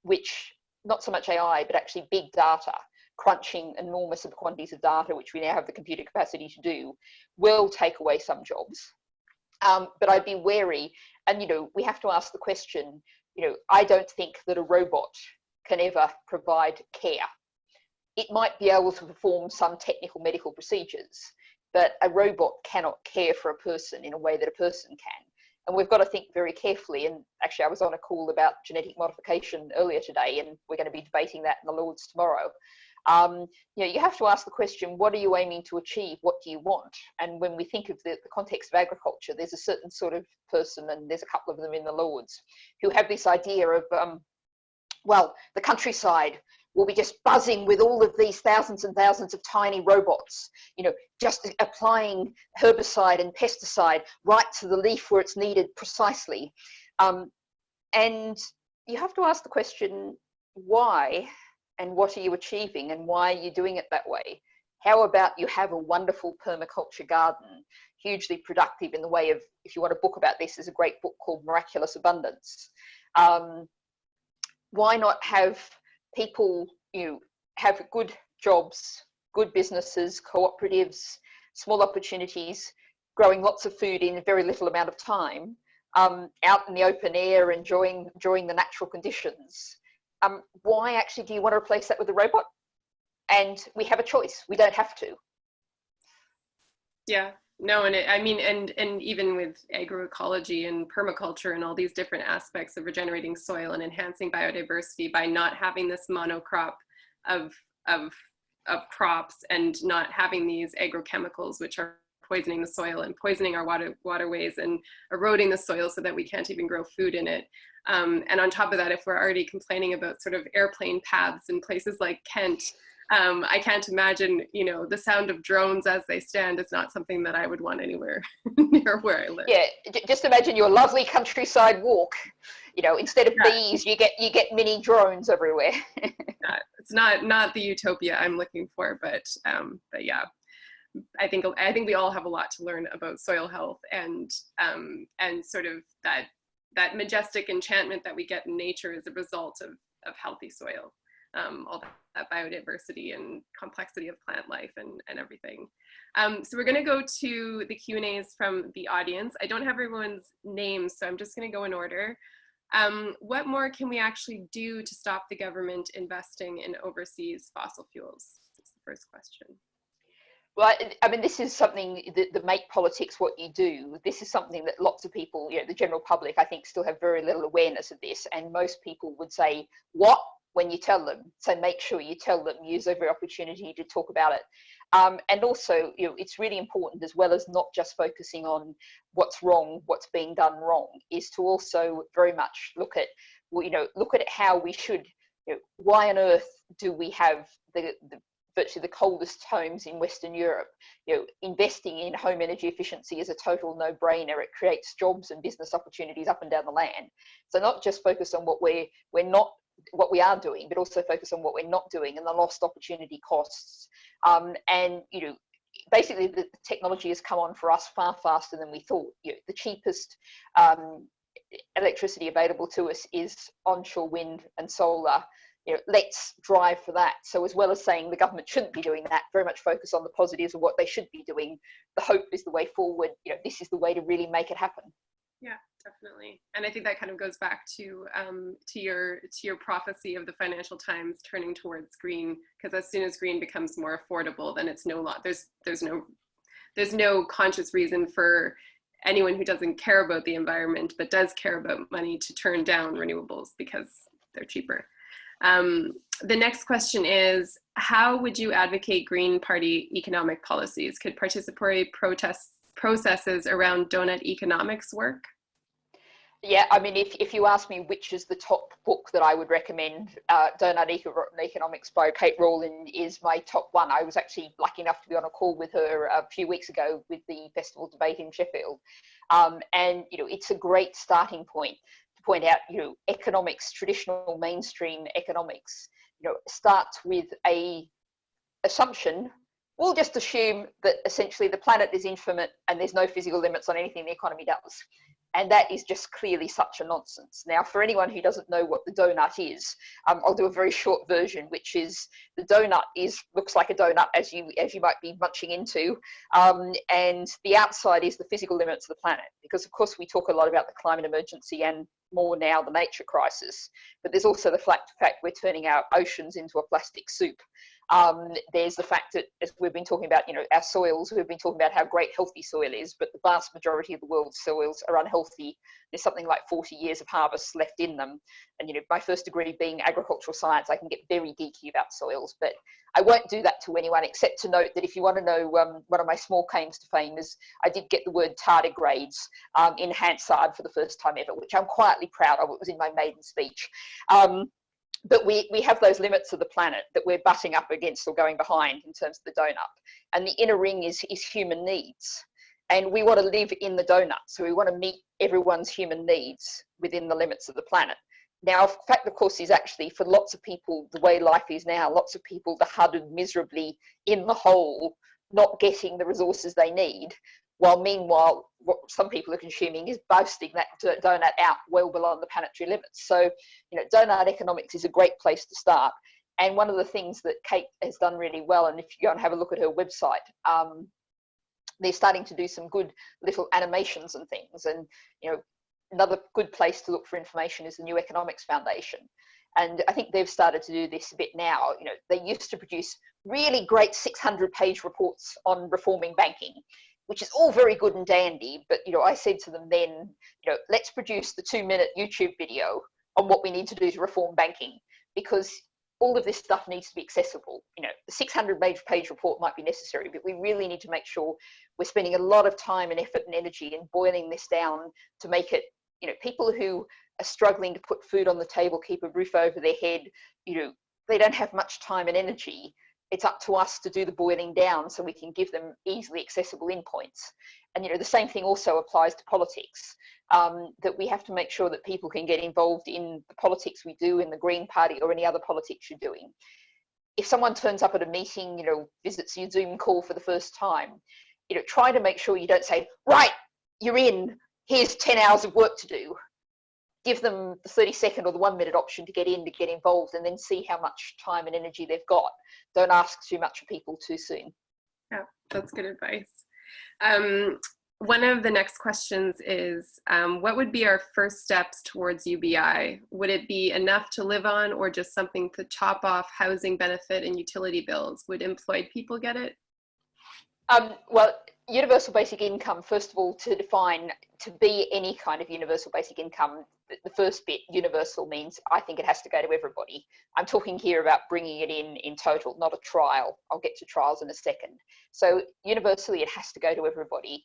which, not so much AI, but actually big data, crunching enormous quantities of data, which we now have the computer capacity to do, will take away some jobs. But I'd be wary, and we have to ask the question, I don't think that a robot can ever provide care. It might be able to perform some technical medical procedures, but a robot cannot care for a person in a way that a person can. And we've got to think very carefully. And actually, I was on a call about genetic modification earlier today, and we're going to be debating that in the Lords tomorrow. You have to ask the question, what are you aiming to achieve? What do you want? And when we think of the context of agriculture, there's a certain sort of person, and there's a couple of them in the Lords, who have this idea of, the countryside will be just buzzing with all of these thousands and thousands of tiny robots, just applying herbicide and pesticide right to the leaf where it's needed precisely. And you have to ask the question, why? and what are you achieving and why are you doing it that way? How about you have a wonderful permaculture garden, hugely productive in the way of, if you want a book about this, there's a great book called Miraculous Abundance. Why not have people, have good jobs, good businesses, cooperatives, small opportunities, growing lots of food in a very little amount of time, out in the open air, enjoying the natural conditions. Why actually do you want to replace that with a robot? And we have a choice. We don't have to. Yeah, no, and even with agroecology and permaculture and all these different aspects of regenerating soil and enhancing biodiversity by not having this monocrop of crops and not having these agrochemicals, which are poisoning the soil and poisoning our waterways and eroding the soil so that we can't even grow food in it. And on top of that, if we're already complaining about sort of airplane paths in places like Kent, I can't imagine, the sound of drones as they stand is not something that I would want anywhere near where I live. Yeah, just imagine your lovely countryside walk. Instead of bees, you get mini drones everywhere. It's not the utopia I'm looking for, but yeah, I think we all have a lot to learn about soil health and sort of that majestic enchantment that we get in nature as a result of healthy soil. All that biodiversity and complexity of plant life and everything. So we're going to go to the Q&As from the audience. I don't have everyone's names, so I'm just going to go in order. What more can we actually do to stop the government investing in overseas fossil fuels? That's the first question. Well, I mean, this is something that make politics what you do. This is something that lots of people, the general public, I think, still have very little awareness of this. And most people would say, what? When you tell them. So make sure you tell them, use every opportunity to talk about it. And also, it's really important, as well as not just focusing on what's wrong, what's being done wrong, is to also very much look at how we should, why on earth do we have virtually the coldest homes in Western Europe? Investing in home energy efficiency is a total no-brainer. It creates jobs and business opportunities up and down the land. So not just focus on what we are doing, but also focus on what we're not doing and the lost opportunity costs. Basically the technology has come on for us far faster than we thought. The cheapest electricity available to us is onshore wind and solar. Let's drive for that. So as well as saying the government shouldn't be doing that, very much focus on the positives of what they should be doing. The hope is the way forward. This is the way to really make it happen. Yeah, definitely. And I think that kind of goes back to your prophecy of the Financial Times turning towards green, because as soon as green becomes more affordable, then it's there's no conscious reason for anyone who doesn't care about the environment but does care about money to turn down renewables because they're cheaper. The next question is, how would you advocate Green Party economic policies? Could participatory processes around donut economics work? Yeah, I mean, if you ask me which is the top book that I would recommend, Donut Economics by Kate Rawlin is my top one. I was actually lucky enough to be on a call with her a few weeks ago with the festival debate in Sheffield. And, it's a great starting point to point out, economics, traditional mainstream economics, starts with a assumption. We'll just assume that essentially the planet is infinite and there's no physical limits on anything the economy does. And that is just clearly such a nonsense. Now, for anyone who doesn't know what the donut is, I'll do a very short version, which is the donut looks like a donut as you might be munching into, and the outside is the physical limits of the planet. Because of course we talk a lot about the climate emergency and more now the nature crisis, but there's also the fact we're turning our oceans into a plastic soup. There's the fact that, as we've been talking about, our soils, we've been talking about how great healthy soil is, but the vast majority of the world's soils are unhealthy. There's something like 40 years of harvests left in them. And, my first degree being agricultural science, I can get very geeky about soils, but I won't do that to anyone except to note that if you want to know, one of my small claims to fame is I did get the word tardigrades in Hansard for the first time ever, which I'm quietly proud of. It was in my maiden speech. But we have those limits of the planet that we're butting up against or going behind in terms of the donut. And the inner ring is human needs. And we want to live in the donut. So we want to meet everyone's human needs within the limits of the planet. Now, fact, of course, is actually for lots of people, the way life is now, lots of people are huddled miserably in the hole, not getting the resources they need, while meanwhile, what some people are consuming is boasting that donut out well below the planetary limits. So, donut economics is a great place to start. And one of the things that Kate has done really well, and if you go and have a look at her website, they're starting to do some good little animations and things. And, another good place to look for information is the New Economics Foundation. And I think they've started to do this a bit now. They used to produce really great 600-page reports on reforming banking, which is all very good and dandy. But, I said to them then, let's produce the 2-minute YouTube video on what we need to do to reform banking, because all of this stuff needs to be accessible. The 600-page report might be necessary, but we really need to make sure we're spending a lot of time and effort and energy in boiling this down to make it, people who are struggling to put food on the table, keep a roof over their head, they don't have much time and energy. It's up to us to do the boiling down so we can give them easily accessible endpoints. And, the same thing also applies to politics, that we have to make sure that people can get involved in the politics we do in the Green Party or any other politics you're doing. If someone turns up at a meeting, visits your Zoom call for the first time, try to make sure you don't say, right, you're in, here's 10 hours of work to do. Give them the 30-second or the 1-minute option to get in, to get involved, and then see how much time and energy they've got. Don't ask too much of people too soon. Yeah, that's good advice. One of the next questions is, what would be our first steps towards UBI? Would it be enough to live on, or just something to chop off housing benefit and utility bills? Would employed people get it? Well, universal basic income, first of all, to define, to be any kind of universal basic income, the first bit, universal, means I think it has to go to everybody. I'm talking here about bringing it in total, not a trial. I'll get to trials in a second. So universally, it has to go to everybody.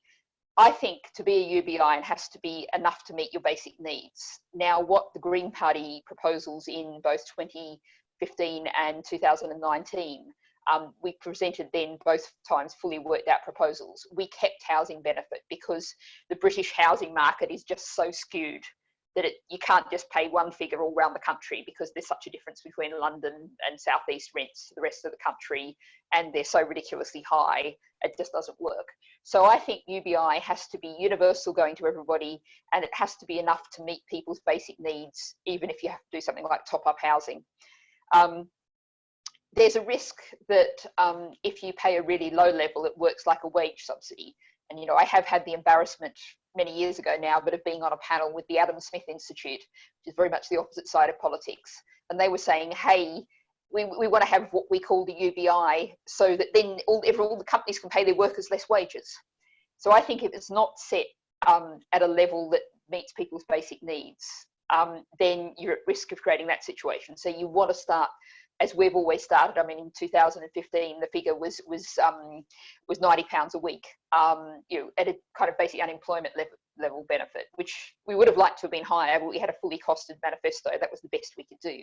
I think to be a UBI, it has to be enough to meet your basic needs. Now, what the Green Party proposals in both 2015 and 2019, we presented then both times fully worked out proposals. We kept housing benefit because the British housing market is just so skewed that you can't just pay one figure all around the country, because there's such a difference between London and Southeast rents to the rest of the country, and they're so ridiculously high, it just doesn't work. So I think UBI has to be universal, going to everybody, and it has to be enough to meet people's basic needs, even if you have to do something like top up housing. There's a risk that if you pay a really low level, it works like a wage subsidy. And, I have had the embarrassment many years ago now, but of being on a panel with the Adam Smith Institute, which is very much the opposite side of politics. And they were saying, hey, we want to have what we call the UBI, so that then all the companies can pay their workers less wages. So I think if it's not set at a level that meets people's basic needs, then you're at risk of creating that situation. So you want to start, as we've always started. I mean, in 2015, the figure was £90 a week, at a kind of basic unemployment level benefit, which we would have liked to have been higher, but we had a fully costed manifesto. That was the best we could do.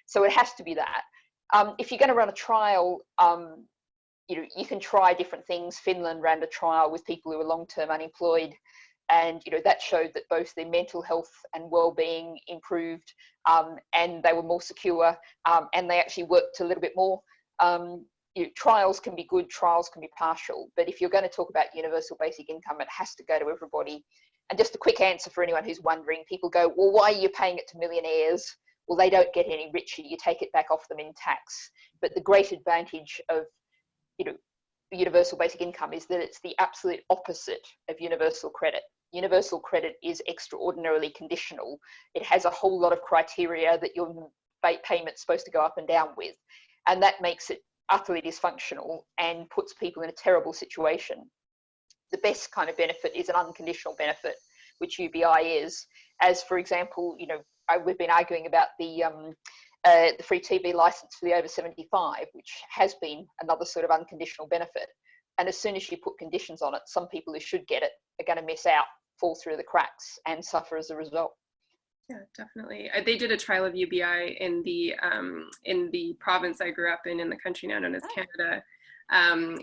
So it has to be that. If you're going to run a trial, you can try different things. Finland ran a trial with people who were long-term unemployed, and that showed that both their mental health and well-being improved, and they were more secure, and they actually worked a little bit more. Trials can be good, trials can be partial, but if you're going to talk about universal basic income, it has to go to everybody. And just a quick answer for anyone who's wondering, people go, well, why are you paying it to millionaires? Well, they don't get any richer, you take it back off them in tax. But the great advantage of universal basic income is that it's the absolute opposite of universal credit. Universal credit is extraordinarily conditional. It has a whole lot of criteria that your payment's supposed to go up and down with, and that makes it utterly dysfunctional and puts people in a terrible situation. The best kind of benefit is an unconditional benefit, which UBI is. As for example, we've been arguing about the free TV license for the over 75, which has been another sort of unconditional benefit. And as soon as you put conditions on it, some people who should get it are going to miss out, fall through the cracks, and suffer as a result. Yeah, definitely. They did a trial of UBI in the province I grew up in the country now known as Canada,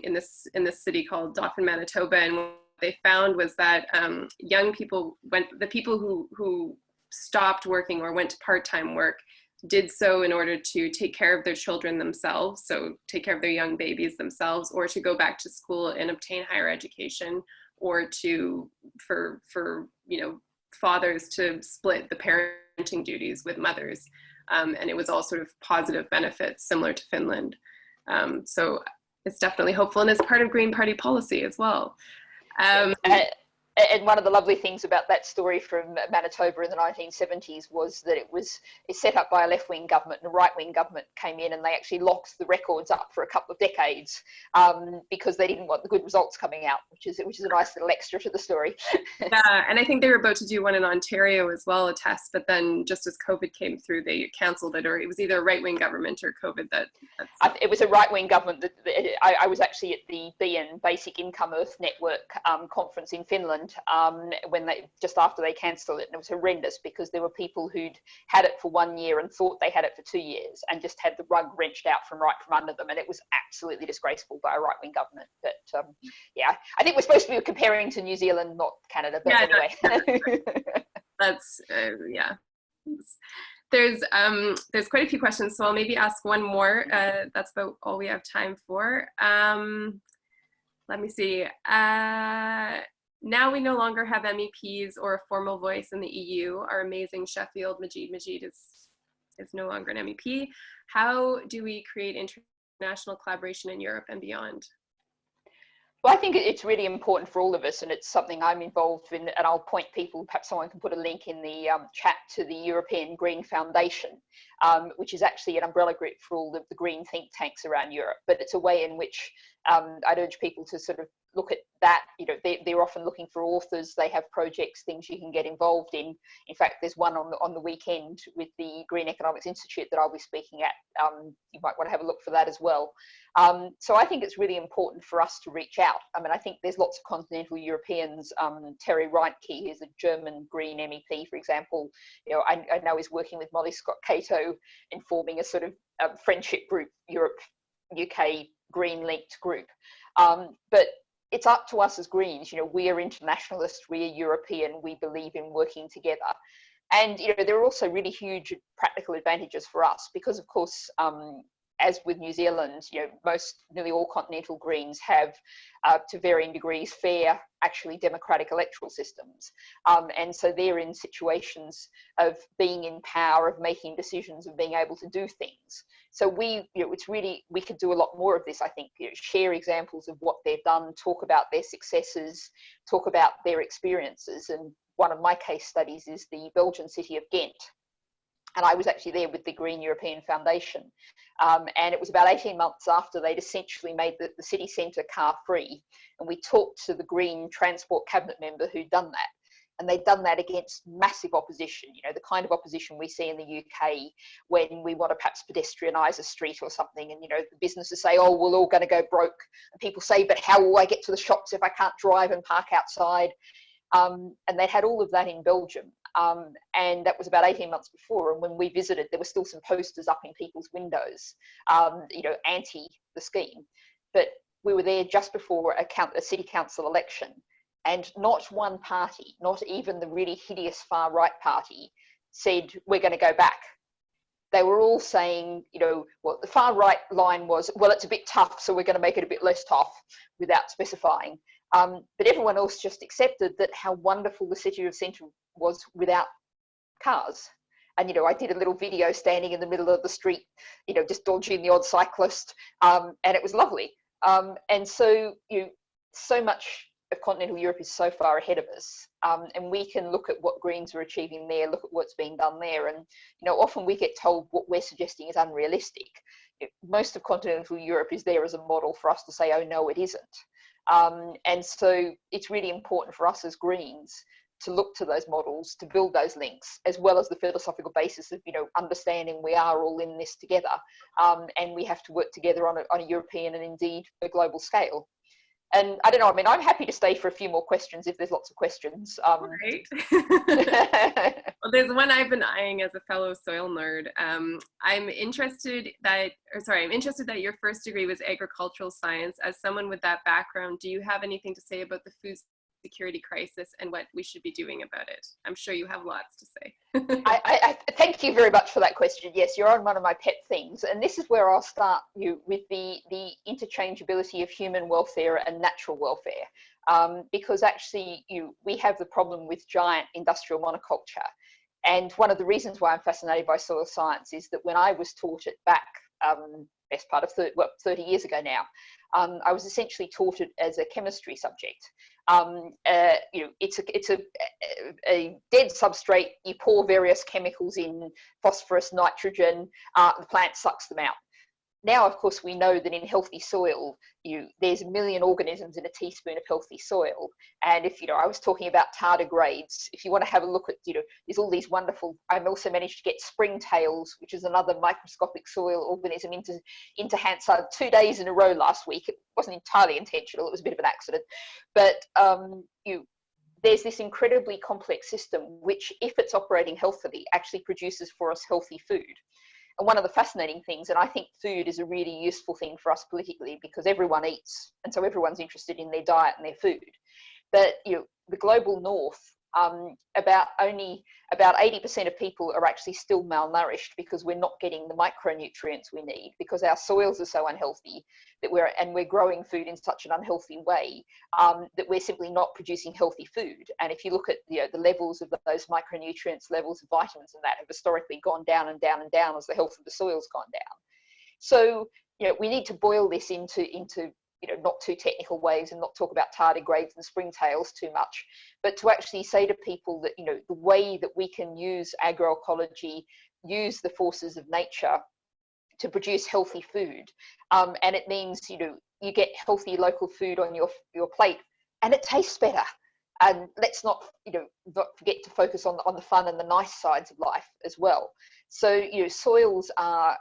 in this city called Dauphin, Manitoba. And what they found was that young people, the people who stopped working or went to part-time work did so in order to take care of their children themselves, so take care of their young babies themselves, or to go back to school and obtain higher education, or for fathers to split the parenting duties with mothers. And it was all sort of positive benefits similar to Finland. So it's definitely hopeful, and it's part of Green Party policy as well. And one of the lovely things about that story from Manitoba in the 1970s was that it's set up by a left-wing government, and a right-wing government came in and they actually locked the records up for a couple of decades because they didn't want the good results coming out, which is a nice little extra to the story. Yeah, and I think they were about to do one in Ontario as well, a test, but then just as COVID came through, they cancelled it, or it was either a right-wing government or COVID it was a right-wing government. I was actually at the BN, Basic Income Earth Network conference in Finland when just after they cancelled it, and it was horrendous because there were people who'd had it for 1 year and thought they had it for 2 years and just had the rug wrenched out from under them, and it was absolutely disgraceful by a right-wing government. But yeah, I think we're supposed to be comparing to New Zealand, not Canada, but yeah, anyway. That's yeah. There's quite a few questions, so I'll maybe ask one more. That's about all we have time for. Let me see. Now we no longer have MEPs or a formal voice in the EU. Our amazing Sheffield Majid is no longer an MEP. How do we create international collaboration in Europe and beyond? Well, I think it's really important for all of us, and it's something I'm involved in, and I'll point people, perhaps someone can put a link in the chat to the European Green Foundation, which is actually an umbrella group for all the green think tanks around Europe. But it's a way in which I'd urge people to sort of look at that. You know, they're often looking for authors. They have projects, things you can get involved in. In fact, there's one on the weekend with the Green Economics Institute that I'll be speaking at. You might want to have a look for that as well. So I think it's really important for us to reach out. I mean, I think there's lots of continental Europeans. Terry Reintke, who's a German Green MEP, for example, you know, I know is working with Molly Scott Cato in forming a sort of friendship group, Europe, UK Green linked group. But it's up to us as Greens. You know, we are internationalists, we are European, we believe in working together. And, you know, there are also really huge practical advantages for us because, of course, as with New Zealand, you know, nearly all continental Greens have, to varying degrees, fair, actually democratic electoral systems. And so they're in situations of being in power, of making decisions, of being able to do things. So it's really, we could do a lot more of this, I think, you know, share examples of what they've done, talk about their successes, talk about their experiences. And one of my case studies is the Belgian city of Ghent. And I was actually there with the Green European Foundation. And it was about 18 months after they'd essentially made the city centre car free. And we talked to the Green Transport Cabinet member who'd done that. And they'd done that against massive opposition, you know, the kind of opposition we see in the UK when we want to perhaps pedestrianise a street or something. And, you know, the businesses say, oh, we're all going to go broke. And people say, but how will I get to the shops if I can't drive and park outside? And they had all of that in Belgium. And that was about 18 months before. And when we visited, there were still some posters up in people's windows, you know, anti the scheme. But we were there just before a city council election. And not one party, not even the really hideous far right party, said, we're going to go back. They were all saying, you know, well, the far right line was, well, it's a bit tough, so we're going to make it a bit less tough, without specifying. But everyone else just accepted that how wonderful the city of centre was without cars. And, you know, I did a little video standing in the middle of the street, you know, just dodging the odd cyclist, and it was lovely. And so, you know, so much of continental Europe is so far ahead of us, and we can look at what Greens are achieving there, look at what's being done there. And, you know, often we get told what we're suggesting is unrealistic. Most of continental Europe is there as a model for us to say, oh, no, it isn't. And so it's really important for us as Greens to look to those models, to build those links, as well as the philosophical basis of, you know, understanding we are all in this together, and we have to work together on a European and indeed a global scale. And I don't know, I mean, I'm happy to stay for a few more questions if there's lots of questions. Right. Well, there's one I've been eyeing as a fellow soil nerd. I'm interested that your first degree was agricultural science. As someone with that background, do you have anything to say about the security crisis and what we should be doing about it? I'm sure you have lots to say. I thank you very much for that question. Yes, you're on one of my pet things, and this is where I'll start you with the interchangeability of human welfare and natural welfare, because actually we have the problem with giant industrial monoculture, and one of the reasons why I'm fascinated by soil science is that when I was taught it back best part of 30 years ago now, I was essentially taught it as a chemistry subject. It's a dead substrate. You pour various chemicals in, phosphorus, nitrogen, the plant sucks them out. Now, of course, we know that in healthy soil, there's 1 million organisms in a teaspoon of healthy soil. And if, I was talking about tardigrades, if you want to have a look at, there's all these wonderful, I've also managed to get springtails, which is another microscopic soil organism, into Hansard 2 days in a row last week. It wasn't entirely intentional, it was a bit of an accident. But there's this incredibly complex system, which, if it's operating healthily, actually produces for us healthy food. And one of the fascinating things, and I think food is a really useful thing for us politically because everyone eats, and so everyone's interested in their diet and their food. But the global north, about 80% of people are actually still malnourished because we're not getting the micronutrients we need because our soils are so unhealthy that we're growing food in such an unhealthy way that we're simply not producing healthy food. And if you look at the levels of those micronutrients, levels of vitamins and that have historically gone down and down and down as the health of the soil's gone down. So we need to boil this into not too technical ways and not talk about tardigrades and springtails too much, but to actually say to people that, the way that we can use agroecology, use the forces of nature to produce healthy food. And it means, you get healthy local food on your plate and it tastes better. And let's not, not forget to focus on the fun and the nice sides of life as well. So, soils are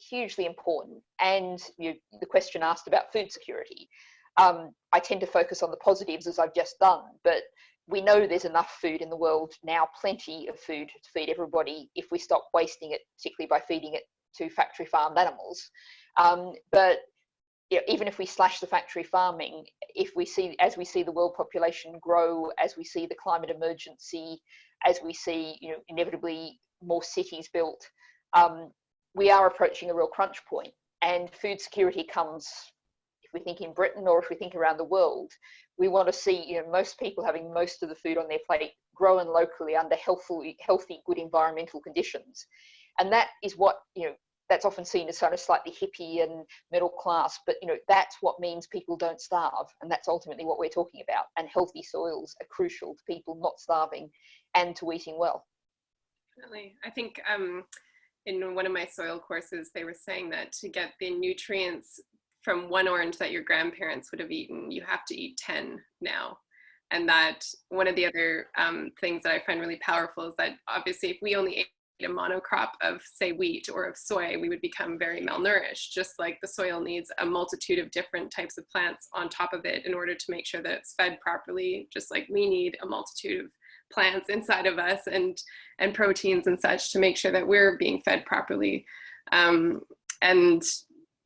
hugely important. And the question asked about food security, I tend to focus on the positives as I've just done, but we know there's enough food in the world now, plenty of food to feed everybody if we stop wasting it, particularly by feeding it to factory farmed animals. But even if we slash the factory farming, as we see the world population grow, as we see the climate emergency, as we see inevitably more cities built, we are approaching a real crunch point, and food security comes, if we think in Britain or if we think around the world, we want to see most people having most of the food on their plate grown locally under healthy, good environmental conditions. And that is what, that's often seen as sort of slightly hippie and middle class, but that's what means people don't starve, and that's ultimately what we're talking about. And healthy soils are crucial to people not starving and to eating well. Definitely. I think in one of my soil courses, they were saying that to get the nutrients from one orange that your grandparents would have eaten, you have to eat 10 now. And that one of the other things that I find really powerful is that obviously if we only ate a monocrop of, say, wheat or of soy, we would become very malnourished, just like the soil needs a multitude of different types of plants on top of it in order to make sure that it's fed properly, just like we need a multitude of plants inside of us and proteins and such to make sure that we're being fed properly. And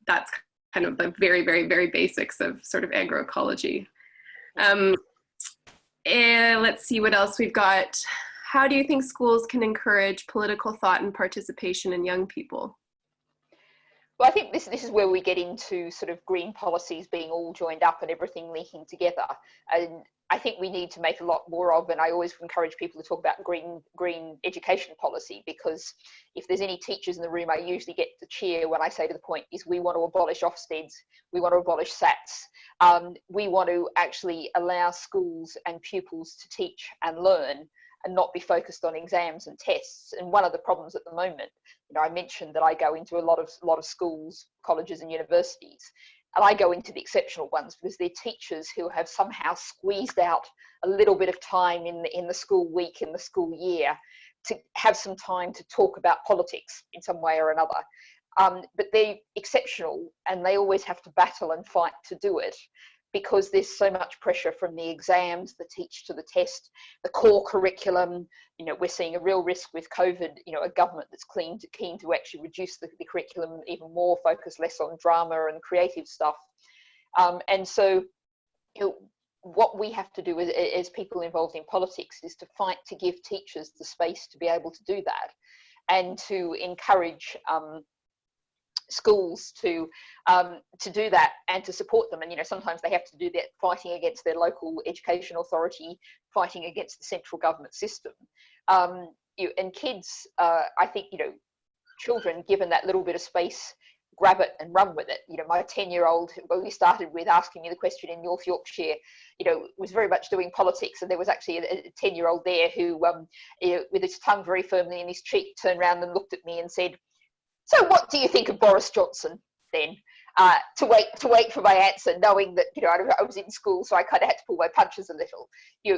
that's kind of the very, very, very basics of sort of agroecology. And let's see what else we've got. How do you think schools can encourage political thought and participation in young people? Well, I think this is where we get into sort of green policies being all joined up and everything linking together. And I think we need to make a lot more of, and I always encourage people to talk about green education policy, because if there's any teachers in the room, I usually get to cheer when I say to the point is we want to abolish Ofsteds, we want to abolish SATs, we want to actually allow schools and pupils to teach and learn and not be focused on exams and tests. And one of the problems at the moment, I mentioned that I go into a lot of schools, colleges and universities, and I go into the exceptional ones because they're teachers who have somehow squeezed out a little bit of time in the school week, in the school year, to have some time to talk about politics in some way or another. But they're exceptional and they always have to battle and fight to do it, because there's so much pressure from the exams, the teach to the test, the core curriculum. We're seeing a real risk with COVID, a government that's keen to actually reduce the curriculum even more, focus less on drama and creative stuff. And so what we have to do as people involved in politics is to fight to give teachers the space to be able to do that, and to encourage schools to do that and to support them. And sometimes they have to do that fighting against their local education authority, fighting against the central government system. And kids, I think, children, given that little bit of space, grab it and run with it. My 10-year-old, well, we started with asking me the question in North Yorkshire, was very much doing politics, and there was actually a 10-year-old there who, with his tongue very firmly in his cheek, turned around and looked at me and said, "So what do you think of Boris Johnson?" Then to wait for my answer, knowing that I was in school, so I kind of had to pull my punches a little.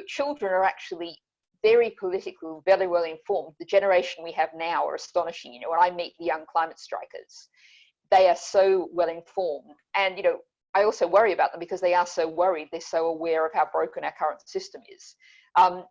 Children are actually very politically, very well informed. The generation we have now are astonishing. When I meet the young climate strikers, they are so well informed, and I also worry about them because they are so worried. They're so aware of how broken our current system is.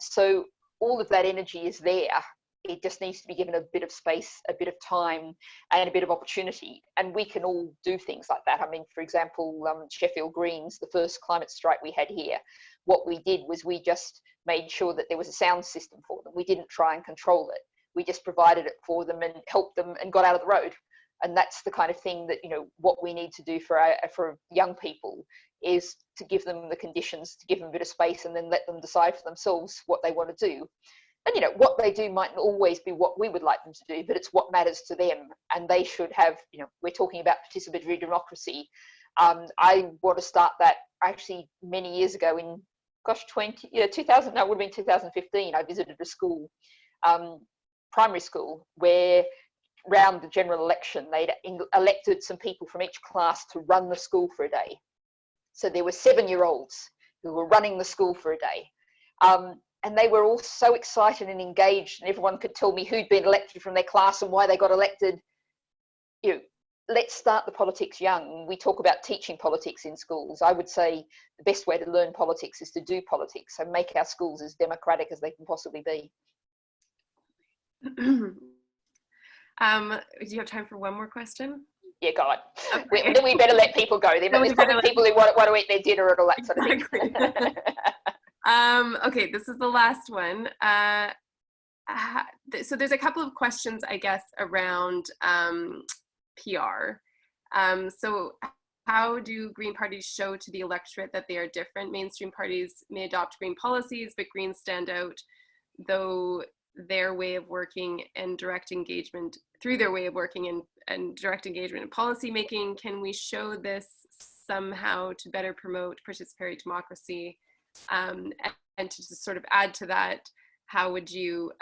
So all of that energy is there. It just needs to be given a bit of space, a bit of time, and a bit of opportunity. And we can all do things like that. I mean, for example, Sheffield Greens, the first climate strike we had here, what we did was we just made sure that there was a sound system for them. We didn't try and control it. We just provided it for them and helped them and got out of the road. And that's the kind of thing that, what we need to do for young people is to give them the conditions, to give them a bit of space, and then let them decide for themselves what they want to do. And what they do might not always be what we would like them to do, but it's what matters to them. And they should have, we're talking about participatory democracy. I want to start that actually many years ago in, 2000, no, it would have been 2015. I visited a school, primary school, where around the general election, they'd elected some people from each class to run the school for a day. So there were 7-year-olds who were running the school for a day. And they were all so excited and engaged, and everyone could tell me who'd been elected from their class and why they got elected. Let's start the politics young. We talk about teaching politics in schools. I would say the best way to learn politics is to do politics. So make our schools as democratic as they can possibly be. Do you have time for one more question? Yeah, go on. Okay. Then we better let people go. There's probably people who want to eat their dinner and all that sort of thing. Okay, this is the last one. So there's a couple of questions, I guess, around PR. So how do Green parties show to the electorate that they are different? Mainstream parties may adopt Green policies, but Greens stand out, though their way of working and direct engagement, through their way of working and direct engagement in policy making. Can we show this somehow to better promote participatory democracy? And to just sort of add to that, how would you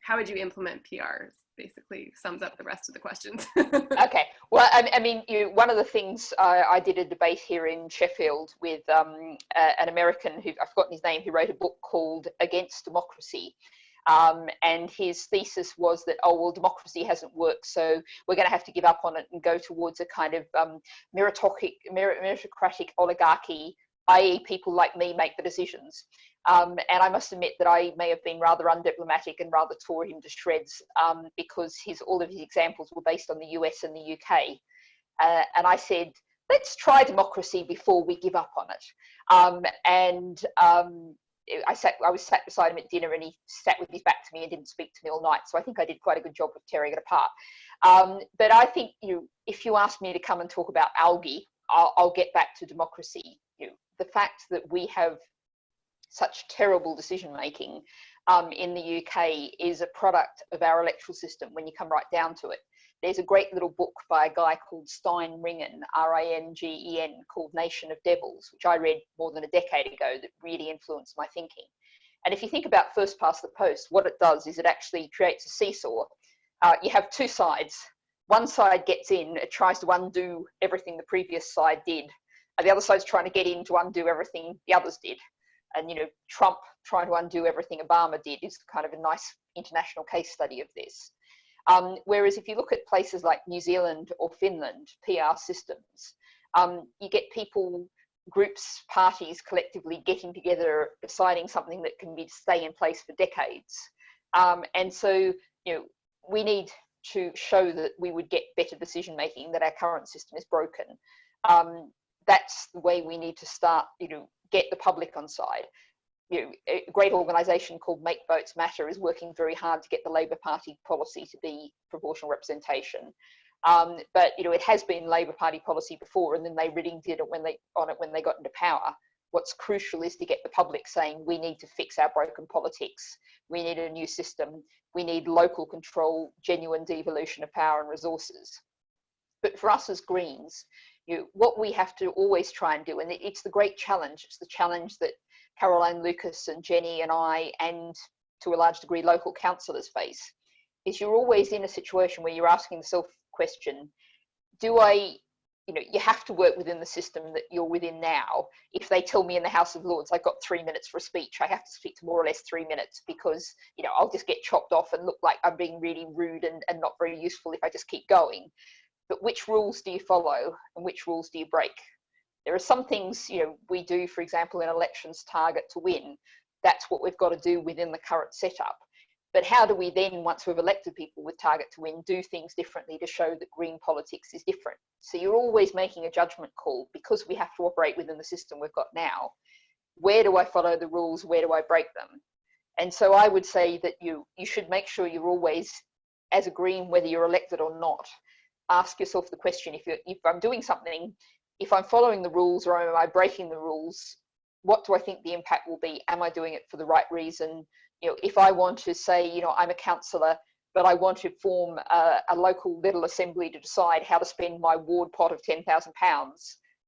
implement PR? Basically sums up the rest of the questions. Okay, well, I mean, one of the things I did a debate here in Sheffield with an American who, I've forgotten his name, who wrote a book called Against Democracy. And his thesis was that, oh, well, democracy hasn't worked, so we're going to have to give up on it and go towards a kind of meritocratic oligarchy, i.e. people like me make the decisions. And I must admit that I may have been rather undiplomatic and rather tore him to shreds because all of his examples were based on the US and the UK. And I said, let's try democracy before we give up on it. I was sat beside him at dinner, and he sat with his back to me and didn't speak to me all night. So I think I did quite a good job of tearing it apart. But I think, if you ask me to come and talk about algae, I'll get back to democracy. The fact that we have such terrible decision making in the UK is a product of our electoral system when you come right down to it. There's a great little book by a guy called Stein Ringen, R-I-N-G-E-N, called Nation of Devils, which I read more than a decade ago, that really influenced my thinking. And if you think about first past the post, what it does is it actually creates a seesaw. You have two sides. One side gets in, it tries to undo everything the previous side did. And the other side's trying to get in to undo everything the others did. And, Trump trying to undo everything Obama did is kind of a nice international case study of this. Whereas if you look at places like New Zealand or Finland, PR systems, you get people, groups, parties collectively getting together, deciding something that can stay in place for decades. And so, we need to show that we would get better decision making, that our current system is broken. that's the way we need to start, get the public on side. A great organisation called Make Votes Matter is working very hard to get the Labor Party policy to be proportional representation. But it has been Labor Party policy before, and then they really did it when they got into power. What's crucial is to get the public saying we need to fix our broken politics. We need a new system. We need local control, genuine devolution of power and resources. But for us as Greens, what we have to always try and do, and it's the great challenge, it's the challenge that Caroline Lucas and Jenny and I, and to a large degree local councillors face, is you're always in a situation where you're asking the self-question, you have to work within the system that you're within now. If they tell me in the House of Lords I've got 3 minutes for a speech, I have to speak to more or less 3 minutes, because I'll just get chopped off and look like I'm being really rude and not very useful if I just keep going. But which rules do you follow and which rules do you break? There are some things we do, for example, in elections, target to win. That's what we've got to do within the current setup. But how do we then, once we've elected people with target to win, do things differently to show that green politics is different? So you're always making a judgment call, because we have to operate within the system we've got now. Where do I follow the rules? Where do I break them? And so I would say that you should make sure you're always, as a Green, whether you're elected or not, ask yourself the question, if I'm doing something, if I'm following the rules or am I breaking the rules, what do I think the impact will be? Am I doing it for the right reason? If I want to say, I'm a councillor, but I want to form a local little assembly to decide how to spend my ward pot of £10,000,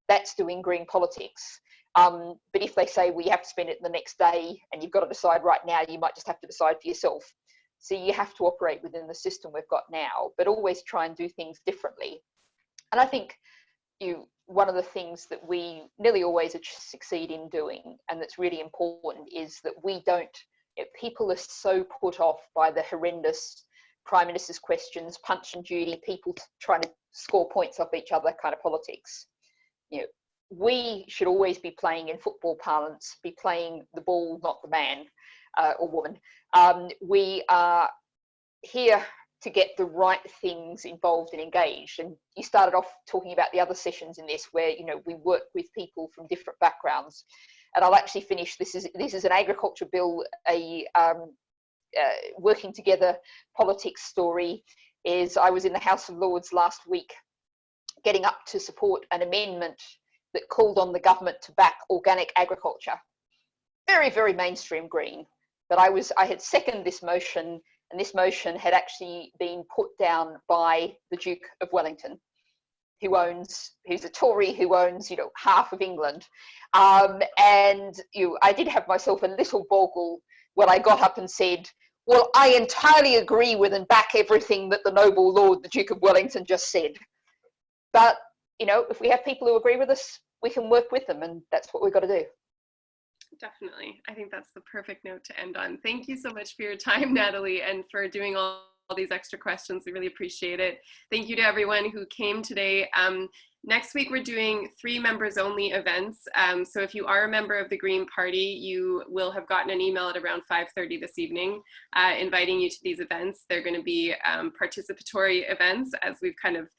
that's doing green politics. But if they say, well, you have to spend it the next day and you've got to decide right now, you might just have to decide for yourself. So you have to operate within the system we've got now, but always try and do things differently. And I think one of the things that we nearly always succeed in doing, and that's really important, is that we don't, people are so put off by the horrendous Prime Minister's questions, Punch and Judy, people trying to score points off each other kind of politics. We should always be playing, in football parlance, be playing the ball, not the man or woman. We are here to get the right things involved and engaged. And you started off talking about the other sessions in this, where we work with people from different backgrounds. And I'll actually finish. This is an agriculture bill, a working together politics story. Is I was in the House of Lords last week, getting up to support an amendment that called on the government to back organic agriculture. Very, very mainstream Green. But I had seconded this motion, and this motion had actually been put down by the Duke of Wellington, who's a Tory, who owns, half of England. And I did have myself a little boggle when I got up and said, well, I entirely agree with and back everything that the noble Lord, the Duke of Wellington, just said. But, if we have people who agree with us, we can work with them, and that's what we've got to do. Definitely. I think that's the perfect note to end on. Thank you so much for your time, Natalie, and for doing all these extra questions. We really appreciate it. Thank you to everyone who came today. Next week, we're doing 3 members only events. So if you are a member of the Green Party, you will have gotten an email at around 5:30 this evening inviting you to these events. They're going to be participatory events, as we've kind of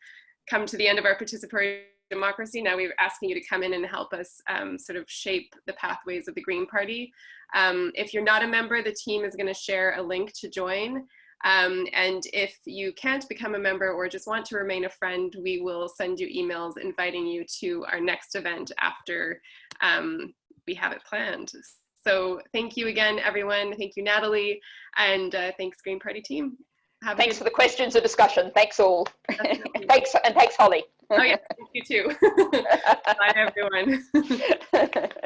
come to the end of our participatory democracy. Now we're asking you to come in and help us sort of shape the pathways of the Green Party. If you're not a member, the team is going to share a link to join. And if you can't become a member or just want to remain a friend, we will send you emails inviting you to our next event after we have it planned. So thank you again, everyone. Thank you, Natalie, and thanks, Green Party team. Thanks for the questions and discussion. Thanks all. thanks Holly. Oh yeah, thank you too. Bye everyone.